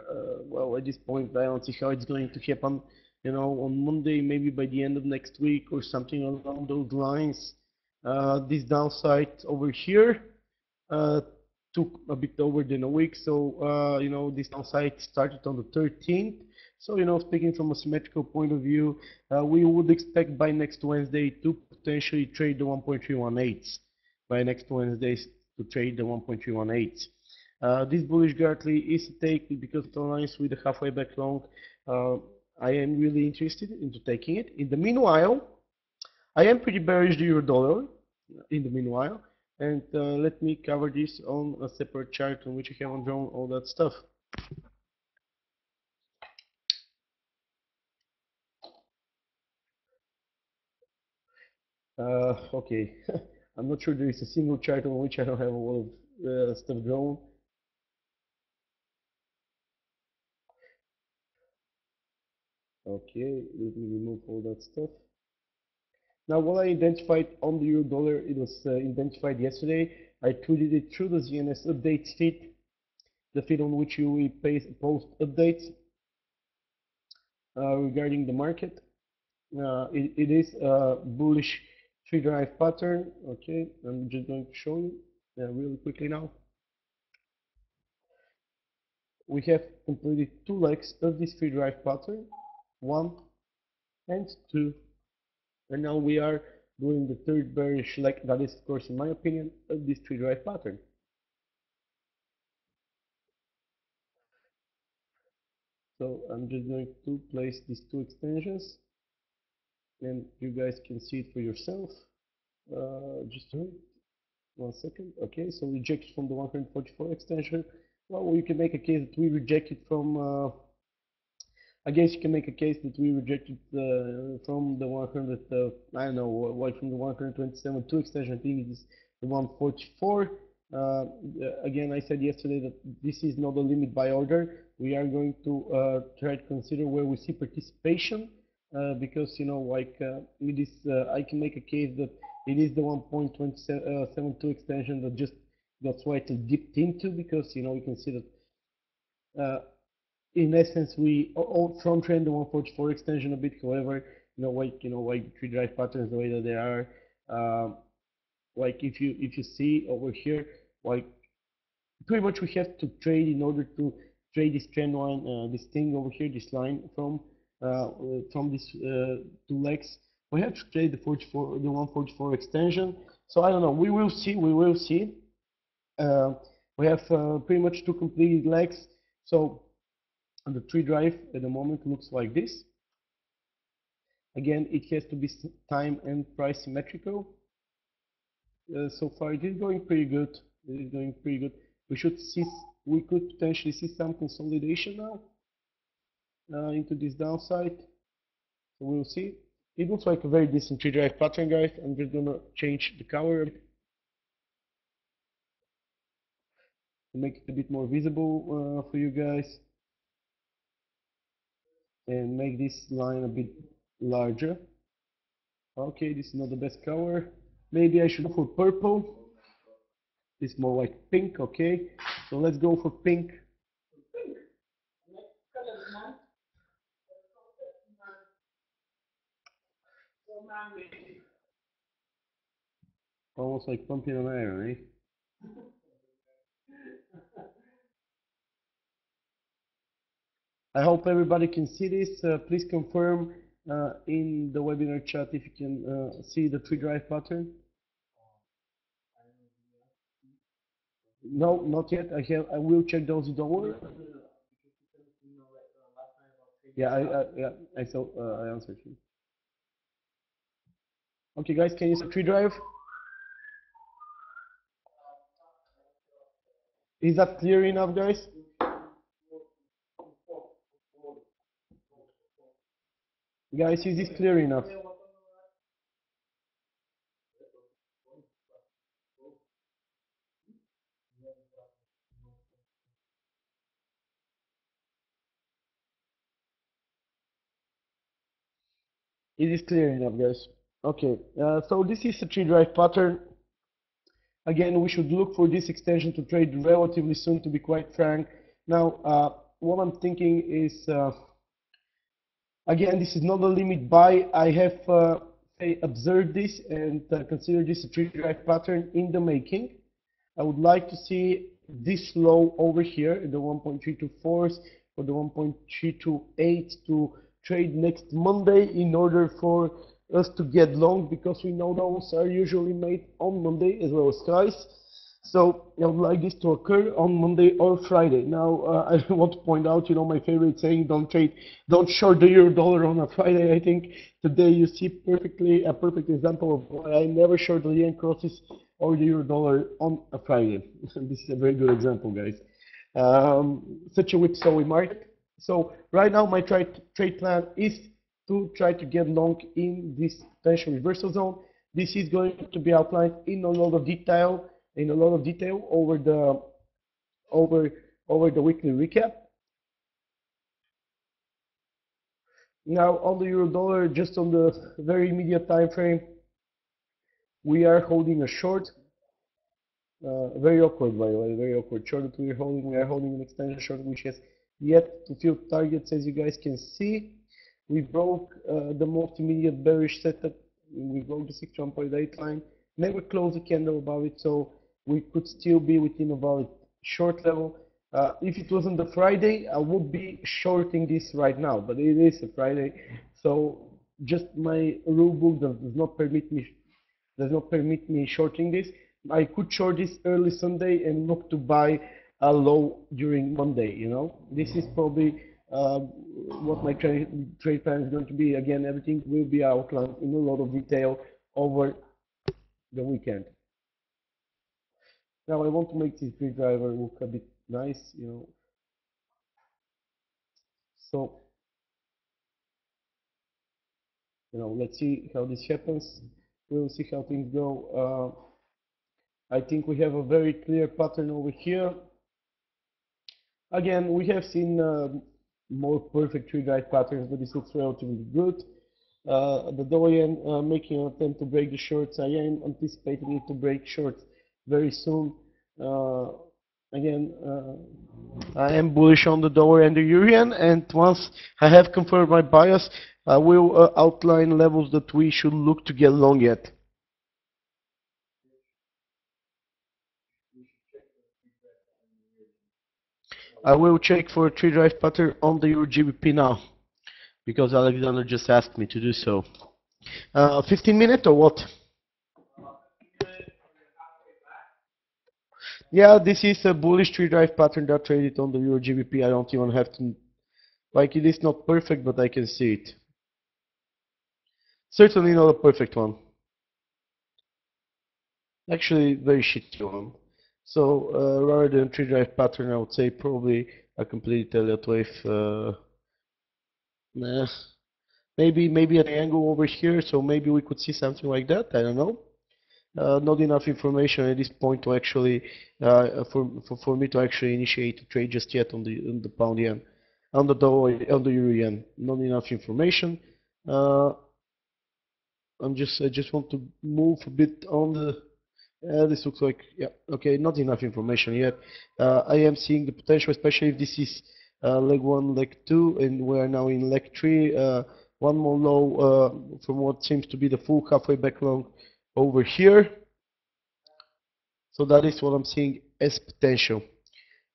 well, at this point, I don't see how it's going to happen, on Monday, maybe by the end of next week or something along those lines. This downside over here took a bit over than a week. So, this downside started on the 13th. So, speaking from a symmetrical point of view, we would expect by next Wednesday to potentially trade the 1.318 by next Wednesday to trade the 1.318. This bullish Gartley is a take because it aligns with the halfway back long. I am really interested into taking it. In the meanwhile, I am pretty bearish the euro dollar in the meanwhile. And let me cover this on a separate chart on which I haven't drawn all that stuff. Okay, I'm not sure there is a single chart on which I don't have a lot of stuff drawn. Okay, let me remove all that stuff. Now, what I identified on the euro dollar, it was identified yesterday. I tweeted it through the Z&S updates feed, the feed on which we post updates regarding the market. It is a bullish three drive pattern. Okay, I'm just going to show you really quickly now. We have completed two legs of this three drive pattern, 1 and 2, and now we are doing the third bearish leg. That is, of course, in my opinion, of this three drive pattern. So I'm just going to place these two extensions, and you guys can see it for yourself. Just wait 1 second. Okay, so rejected from the 144 extension. Well, you can make a case that we rejected from. I guess you can make a case that we rejected from the 100. I don't know why from the 127 two extension. I think it is the 144. Again, I said yesterday that this is not a limit by order. We are going to try to consider where we see participation, because like it is. I can make a case that it is the 1.272 extension that just got slightly dipped into, because we can see that in essence we front trend the 144 extension a bit. However, like three drive patterns the way that they are, like if you see over here, like pretty much we have to trade in order to trade this trend line, this thing over here, this line from these two legs. We have to trade the 144 extension. So I don't know. We will see. We will see. We have pretty much two completed legs. So the three drive at the moment looks like this. Again, it has to be time and price symmetrical. So far, it is going pretty good. It is going pretty good. We could potentially see some consolidation now into this downside. So we'll see. It looks like a very decent three drive pattern, guys. I'm just gonna change the color to make it a bit more visible for you guys, and make this line a bit larger. Okay, this is not the best color. Maybe I should go for purple. It's more like pink. Okay, so let's go for pink. Almost like pumping on iron, eh? I hope everybody can see this. Please confirm in the webinar chat if you can see the three drive pattern. No, not yet. I will check those. Don't worry. Yeah, I saw. I answered you. Okay, guys, can you see three drive? Is that clear enough, guys? Guys, is this clear enough? Is this clear enough, guys? Okay, so this is a three drive pattern. Again, we should look for this extension to trade relatively soon, to be quite frank. Now, what I'm thinking is, again, this is not a limit buy. I have observed this and consider this a three drive pattern in the making. I would like to see this low over here, the 1.324s or the 1.328 to trade next Monday in order for us to get long, because we know those are usually made on Monday as well as guys. So I would like this to occur on Monday or Friday. Now I want to point out, my favorite saying: don't short the euro dollar on a Friday. I think today you see a perfect example of why I never short the yen crosses or the euro dollar on a Friday. This is a very good example, guys. Such a whipsawy market. So right now my trade plan is to try to get long in this potential reversal zone. This is going to be outlined in a lot of detail, over the weekly recap. Now on the euro dollar, just on the very immediate time frame, we are holding a short. Very awkward, by the way, very awkward. Short that we are holding an extension short which has yet to fill targets, as you guys can see. We broke the most immediate bearish setup. We broke the 6.8 line. Never closed a candle above it, so we could still be within a valid short level. If it wasn't the Friday, I would be shorting this right now, but it is a Friday, so just my rule book does not permit me shorting this. I could short this early Sunday and look to buy a low during Monday, you know. This is probably what my trade plan is going to be. Again, everything will be outlined in a lot of detail over the weekend. Now I want to make this grid driver look a bit nice, you know. So, you know, let's see how this happens. We'll see how things go. I think we have a very clear pattern over here. Again, we have seen more perfect tree drive patterns, but this looks relatively good. The Dorian making an attempt to break the shorts. I am anticipating it to break shorts very soon. Again, I am bullish on the Dollar and the Euro, and once I have confirmed my bias, I will outline levels that we should look to get long at. I will check for a tree drive pattern on the Euro GBP now, because Alexander just asked me to do so. 15 minutes or what? Yeah, this is a bullish tree drive pattern that traded on the Euro GBP. I don't even have to, like, it is not perfect, but I can see it. Certainly not a perfect one. Actually, very shitty one. So, rather than tree drive pattern, I would say probably a complete Elliott wave. Nah. Maybe an angle over here, so maybe we could see something like that. I don't know. Not enough information at this point to actually for me to actually initiate a trade just yet on the pound yen, on the dollar, on the euro yen. Not enough information. Uh, I just want to move a bit on the. This looks like, yeah, okay, not enough information yet. I am seeing the potential, especially if this is leg one, leg two, and we are now in leg three. One more low from what seems to be the full halfway back long over here. So that is what I'm seeing as potential.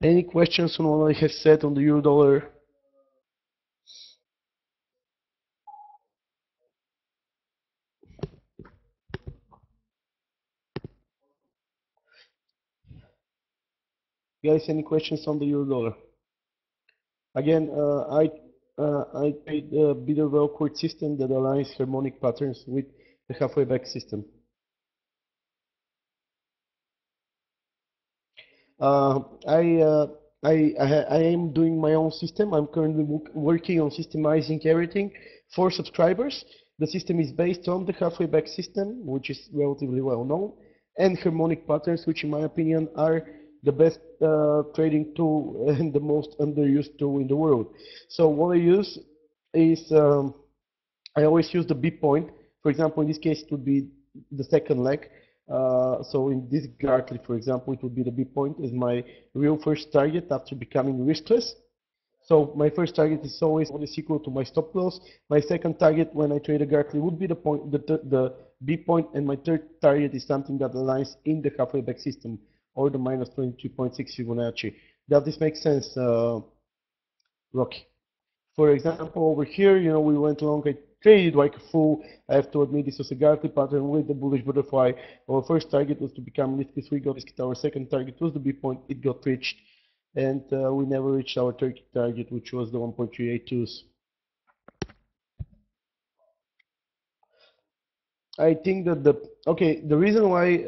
Any questions on what I have said on the euro dollar? Guys, any questions on the euro dollar? Again, I trade the bidder well-court system that aligns harmonic patterns with the halfway back system. Uh, I, uh, I am doing my own system. I'm currently working on systemizing everything for subscribers. The system is based on the halfway back system, which is relatively well known, and harmonic patterns, which in my opinion are the best trading tool and the most underused tool in the world. So what I use is I always use the B point. For example, in this case, it would be the second leg. So in this Gartley, for example, it would be the B point as my real first target after becoming riskless. So my first target is always equal to my stop loss. My second target when I trade a Gartley would be the point, the B point, and my third target is something that aligns in the halfway back system or the minus 22.6 Fibonacci. Does this make sense, Rocky? For example, over here, you know, we went long, I traded like a fool. I have to admit this was a Gartley pattern with the bullish butterfly. Our first target was to become listed. We got listed. Our second target was the B point. It got reached. And we never reached our third target, which was the 1.382s. I think that the reason why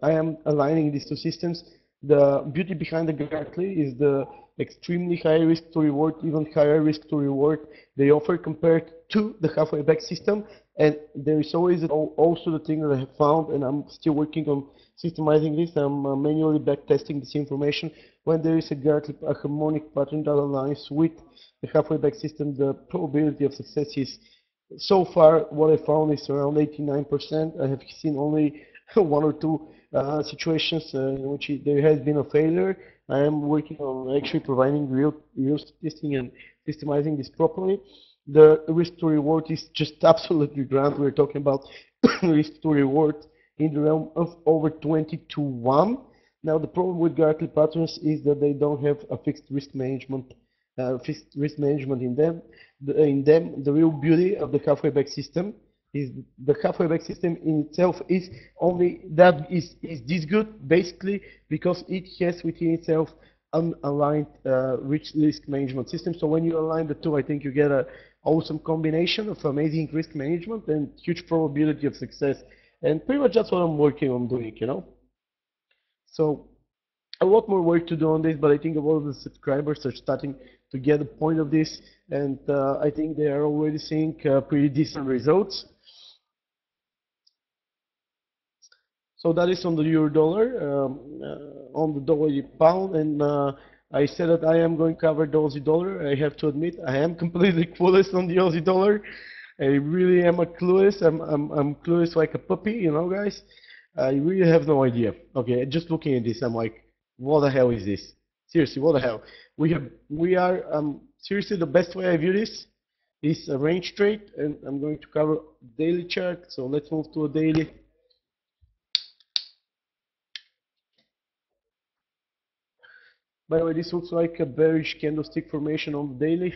I am aligning these two systems, the beauty behind the Gartley is the extremely high risk to reward, even higher risk to reward they offer compared to the halfway back system. And there is always also the thing that I have found, and I'm still working on systemizing this. I'm manually back testing this information. When there is a Gartley, a harmonic pattern that aligns with the halfway back system, the probability of success is so far, what I found is around 89%. I have seen only one or two situations in which there has been a failure. I am working on actually providing real testing and systemizing this properly. The risk to reward is just absolutely grand. We're talking about risk to reward in the realm of over 20 to 1. Now, the problem with Gartley patterns is that they don't have a fixed risk management in them. The real beauty of the halfway back system is the halfway back system in itself is only that is this good basically because it has within itself an aligned risk management system. So when you align the two, I think you get a awesome combination of amazing risk management and huge probability of success. And pretty much that's what I'm working on doing, you know. So a lot more work to do on this, but I think a lot of the subscribers are starting to get the point of this, and I think they are already seeing pretty decent results. So that is on the euro dollar, on the dollar pound, and I said that I am going to cover the Aussie dollar. I have to admit, I am completely clueless on the Aussie dollar. I really am a clueless. I'm clueless like a puppy, you know, guys. I really have no idea. Okay, just looking at this, I'm like, what the hell is this? Seriously, what the hell? We are seriously the best way I view this is a range trade, and I'm going to cover daily chart. So let's move to a daily. By the way, this looks like a bearish candlestick formation on the daily.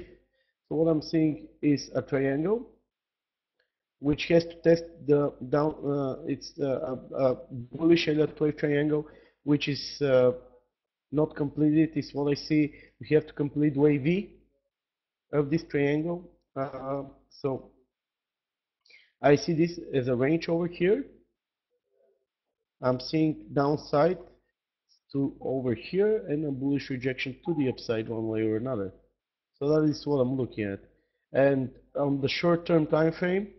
So what I'm seeing is a triangle, which has to test the down. It's a bullish Elliott wave triangle, which is not completed. Is what I see. We have to complete wave V of this triangle. So I see this as a range over here. I'm seeing downside to over here and a bullish rejection to the upside one way or another. So that is what I'm looking at. And on the short-term time frame,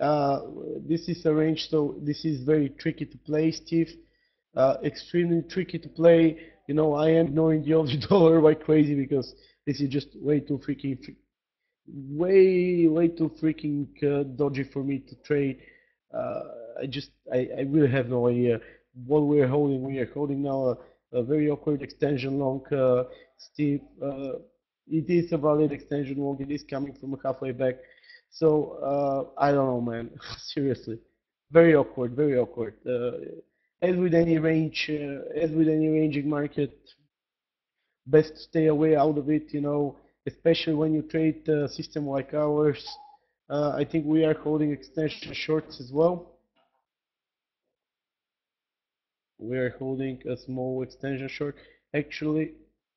uh, this is a range, so this is very tricky to play, Steve. Extremely tricky to play. You know, I am ignoring the Aussie dollar like crazy because this is just way too freaking, way too freaking dodgy for me to trade. Uh, I really have no idea what we're holding. We are holding now a very awkward extension long, Steve. It is a valid extension long. It is coming from a halfway back. So I don't know, man. Seriously, very awkward, very awkward. As with any ranging market, best to stay away out of it. You know, especially when you trade a system like ours. I think we are holding extension shorts as well. We are holding a small extension short. Actually,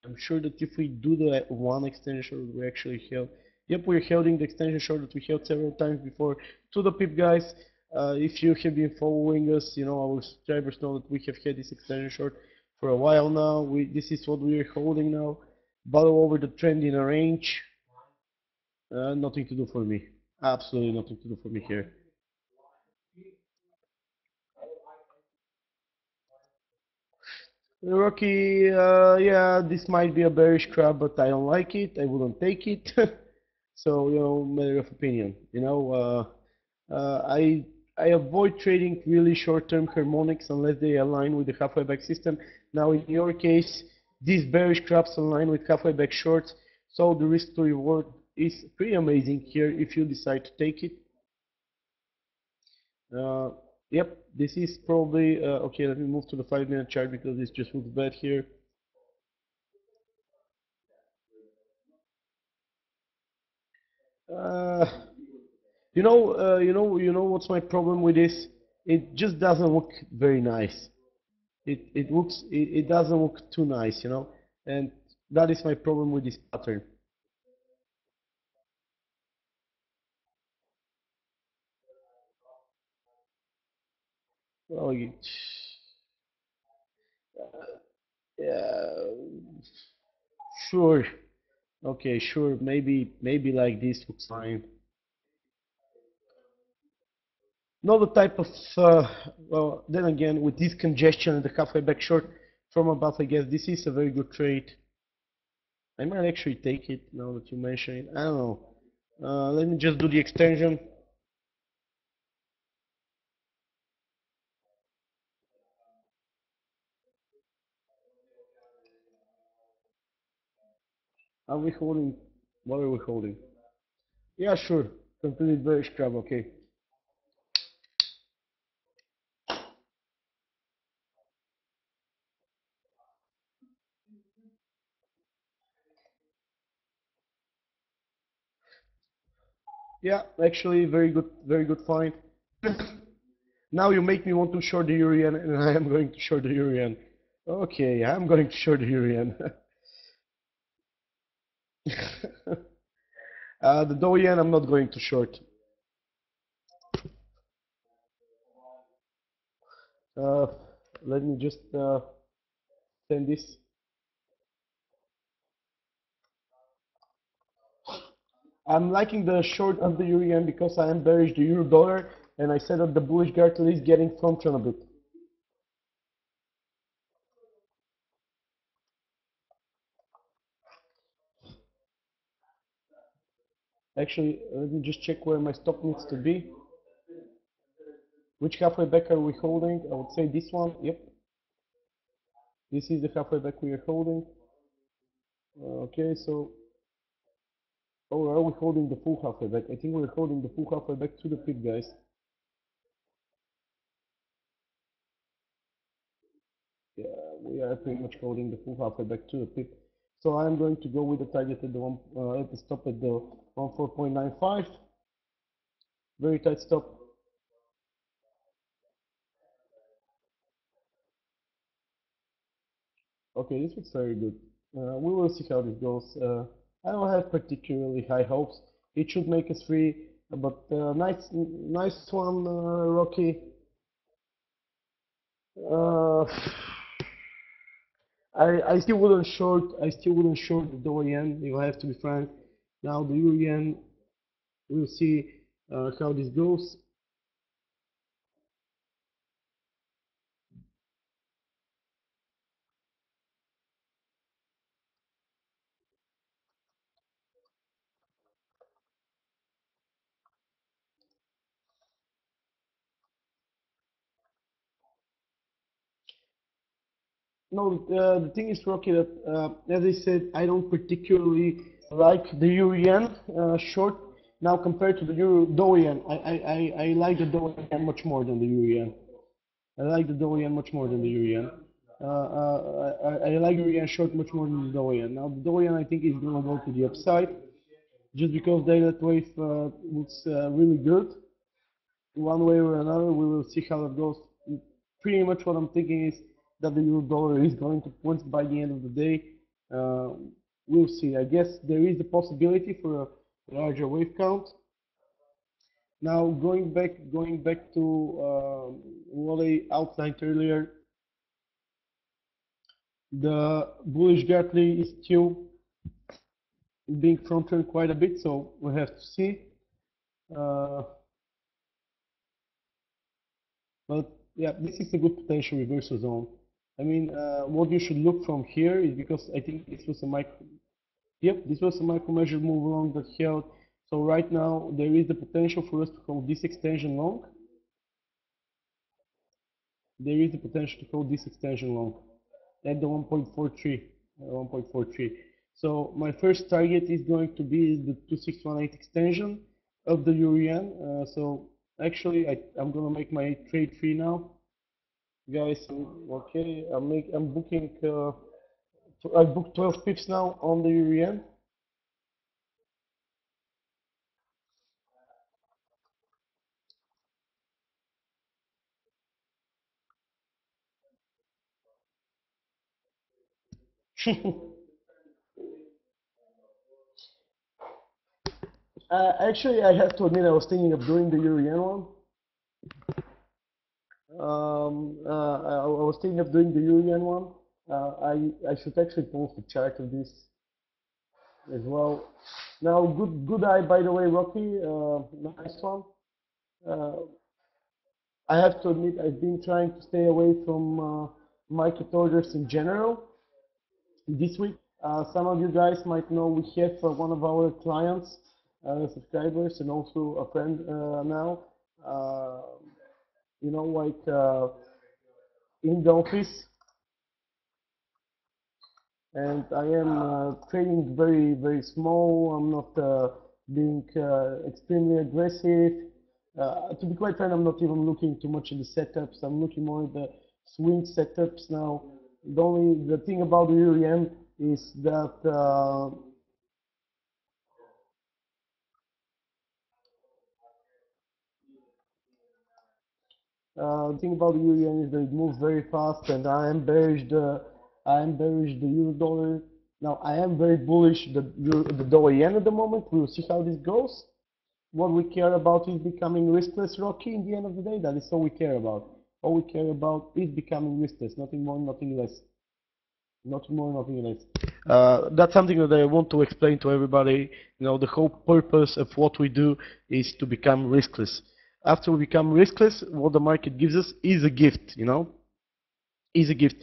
I'm sure that if we do the one extension short, we actually held. Yep, we're holding the extension short that we held several times before. To the pip, guys, if you have been following us, you know our subscribers know that we have had this extension short for a while now. This is what we are holding now. Battle over the trend in a range. Nothing to do for me. Absolutely nothing to do for me here. Rocky, yeah, this might be a bearish crab, but I don't like it. I wouldn't take it. So, you know, matter of opinion. You know, I avoid trading really short-term harmonics unless they align with the halfway back system. Now, in your case, these bearish crabs align with halfway back shorts, so the risk to reward is pretty amazing here if you decide to take it. Uh, yep, this is probably okay. Let me move to the 5-minute chart because this just looks bad here. Uh, you know what's my problem with this? It just doesn't look very nice. It doesn't look too nice, you know, and that is my problem with this pattern. Well, yeah, sure, okay, sure, maybe like this looks fine. Not the type of well, then again, with this congestion and the halfway back short from above, I guess this is a very good trade. I might actually take it now that you mention it. I don't know. Let me just do the extension. Are we holding? What are we holding? Yeah, sure. Completely bearish crab. Okay. Yeah, actually, very good find. Now you make me want to short the Urian, and I am going to short the Urian. Okay, I'm going to short the Urian. The Doyen, I'm not going to short. Uh, Let me just send this. I'm liking the short of the Urian because I am bearish the Euro dollar, and I said that the bullish guard is getting front run a bit. Actually, let me just check where my stop needs to be. Which halfway back are we holding? I would say this one. Yep. This is the halfway back we are holding. Okay, so. Oh, are we holding the full halfway back? I think we're holding the full halfway back to the peak, guys. Yeah, we are pretty much holding the full halfway back to the peak. So I'm going to go with the target at the at the stop at the 14.95. Very tight stop. Okay, this looks very good. We will see how this goes. I don't have particularly high hopes. It should make us free, but nice one, Rocky. Uh, I still wouldn't short. I still wouldn't short the Dow yen. You have to be frank. Now the Euro yen. We'll see how this goes. No, the thing is, Rocky, that as I said, I don't particularly like the Euro yen short. Now compared to the Euro Dow yen, I like the Dow yen much more than the Euro yen. I like the Dow yen much more than the Euro yen. I like the Euro yen short much more than the Dow yen. Now the Dow yen I think is gonna go to the upside just because data wave looks really good. One way or another, we will see how it goes. Pretty much what I'm thinking is that the euro dollar is going to point by the end of the day. Uh, we'll see. I guess there is the possibility for a larger wave count. Now going back to what I outlined earlier, the bullish Gatling is still being front-run quite a bit, so we have to see. Uh, But yeah, this is a good potential reversal zone. I mean, what you should look from here is because I think this was a micro. Yep, this was a micro measured move along that held. So right now there is the potential for us to hold this extension long. There is the potential to hold this extension long at the 1.43, 1.43. So my first target is going to be the 2618 extension of the euro yen. So actually, I'm gonna make my trade free now. Guys, okay, I'm booking I booked 12 pips now on the Urian. Actually, I have to admit I was thinking of doing the Urian one. I was thinking of doing the Urian one. I should actually post a chart of this as well. Now, good eye, by the way, Rocky. Nice one. Uh, I have to admit I've been trying to stay away from market orders in general. This week, some of you guys might know we have one of our clients, subscribers, and also a friend now. Uh, like in the office, and I am trading very small. I'm not being extremely aggressive. To be quite frank, I'm not even looking too much in the setups. I'm looking more at the swing setups now. The thing about the EURM is that the thing about the euro yen is that it moves very fast, and I am bearish the euro dollar. Now I am very bullish the dollar yen at the moment. We will see how this goes. What we care about is becoming riskless, Rocky. In the end of the day, that is all we care about. All we care about is becoming riskless, nothing more, nothing less. Nothing more, nothing less. That's something that I want to explain to everybody. You know, the whole purpose of what we do is to become riskless. After we become riskless, what the market gives us is a gift, you know, is a gift.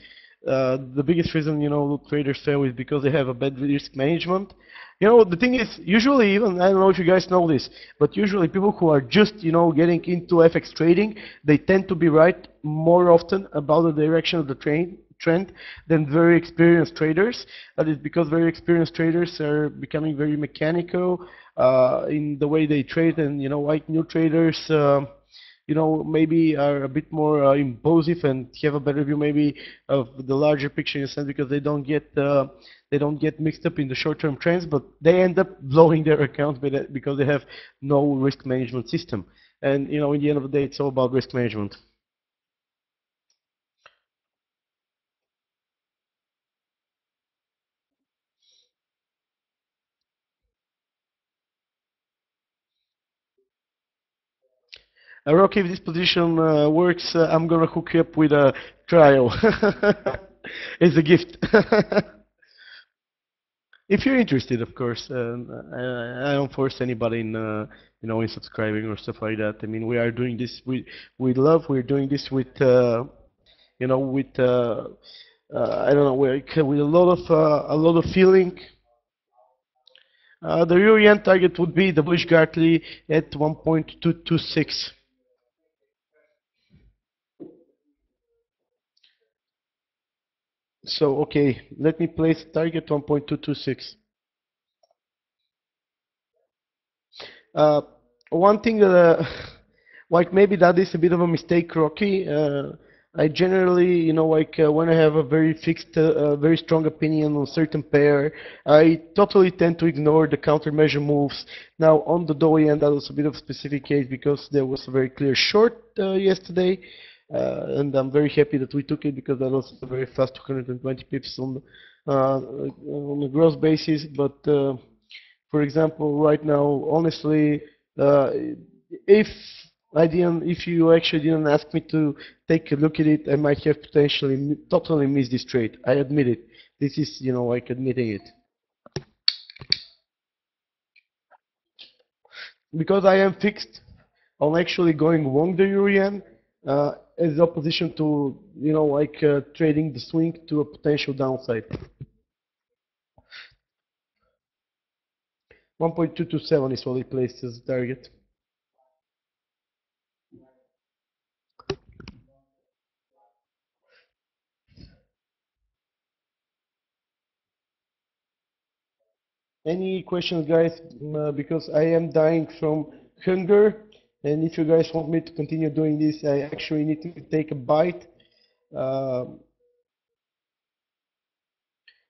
The biggest reason, you know, traders fail is because they have a bad risk management. You know, the thing is, usually, even, I don't know if you guys know this, but usually people who are just, you know, getting into FX trading, they tend to be right more often about the direction of the trend than very experienced traders. That is because very experienced traders are becoming very mechanical in the way they trade, and, you know, like new traders, you know, maybe are a bit more impulsive and have a better view maybe of the larger picture in a sense, because they don't get mixed up in the short-term trends, but they end up blowing their accounts because they have no risk management system. And, you know, in the end of the day, it's all about risk management. Rocky, if this position works, I'm gonna hook you up with a trial. It's a gift. If you're interested, of course. I don't force anybody in, you know, in subscribing or stuff like that. I mean, we are doing this with love. We're doing this with, you know, with, I don't know, with a lot of feeling. The euro yen target would be the bullish Gartley at 1.226. So, okay, let me place target 1.226. Uh, One thing that, like maybe that is a bit of a mistake, Rocky. I generally, you know, like when I have a very fixed, very strong opinion on certain pair, I totally tend to ignore the countermeasure moves. Now on the Dow end, that was a bit of a specific case because there was a very clear short yesterday, and I'm very happy that we took it because that was a very fast 220 pips on the gross basis, but. For example, right now, honestly, uh, if if you actually didn't ask me to take a look at it, I might have potentially totally missed this trade. I admit it. This is, you know, like admitting it. Because I am fixed on actually going long the euro yen, as opposition to, you know, like trading the swing to a potential downside. 1.227 is what he placed as a target. Any questions, guys? Because I am dying from hunger, and if you guys want me to continue doing this, I actually need to take a bite. Uh,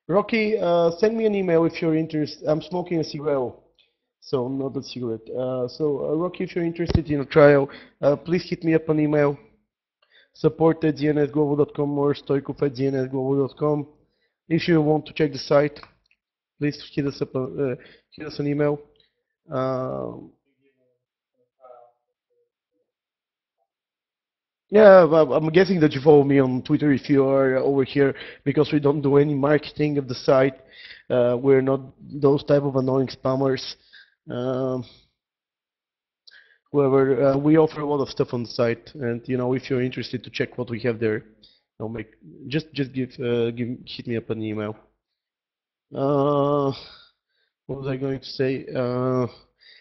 Rocky, send me an email if you're interested. I'm smoking a cigarette, so not a cigarette. Rocky, if you're interested in a trial, please hit me up on email. Support@znsglobal.com or stoikov@znsglobal.com. If you want to check the site, please hit us up, hit us an email. Uh, Yeah, I'm guessing that you follow me on Twitter if you are over here, because we don't do any marketing of the site. We're not those type of annoying spammers. Um, However, we offer a lot of stuff on the site, and, you know, if you're interested to check what we have there, you know, just hit me up an email. Uh, what was I going to say?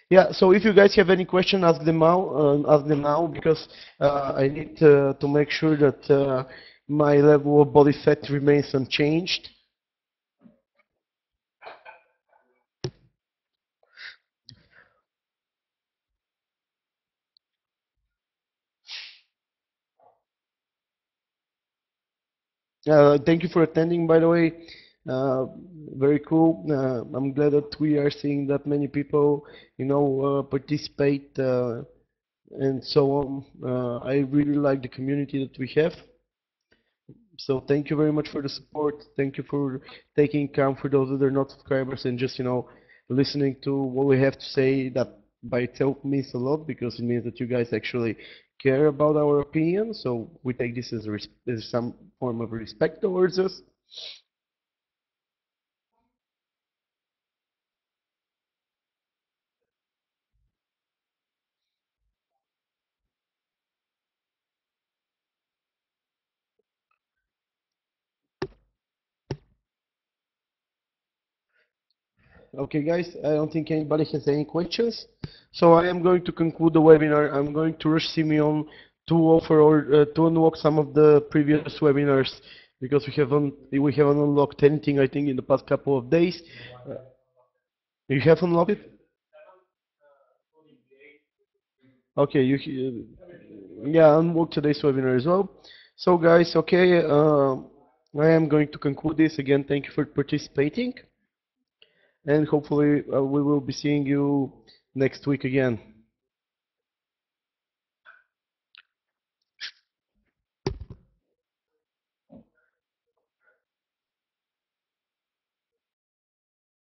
Yeah, so if you guys have any question, ask them now, because I need to make sure that my level of body fat remains unchanged. Thank you for attending, by the way. Uh, Very cool. I'm glad that we are seeing that many people, participate and so on. I really like the community that we have. So thank you very much for the support. Thank you for taking time for those that are not subscribers and just, listening to what we have to say. That by itself means a lot because it means that you guys actually care about our opinion. So we take this as, as some form of respect towards us. Okay, guys, I don't think anybody has any questions. So I am going to conclude the webinar. I'm going to rush Simeon to offer or to unlock some of the previous webinars because we haven't unlocked anything, I think, in the past couple of days. Uh, you have unlocked it? Okay, yeah, unlock today's webinar as well. So guys, okay, I am going to conclude this again. Thank you for participating, and hopefully we will be seeing you next week again.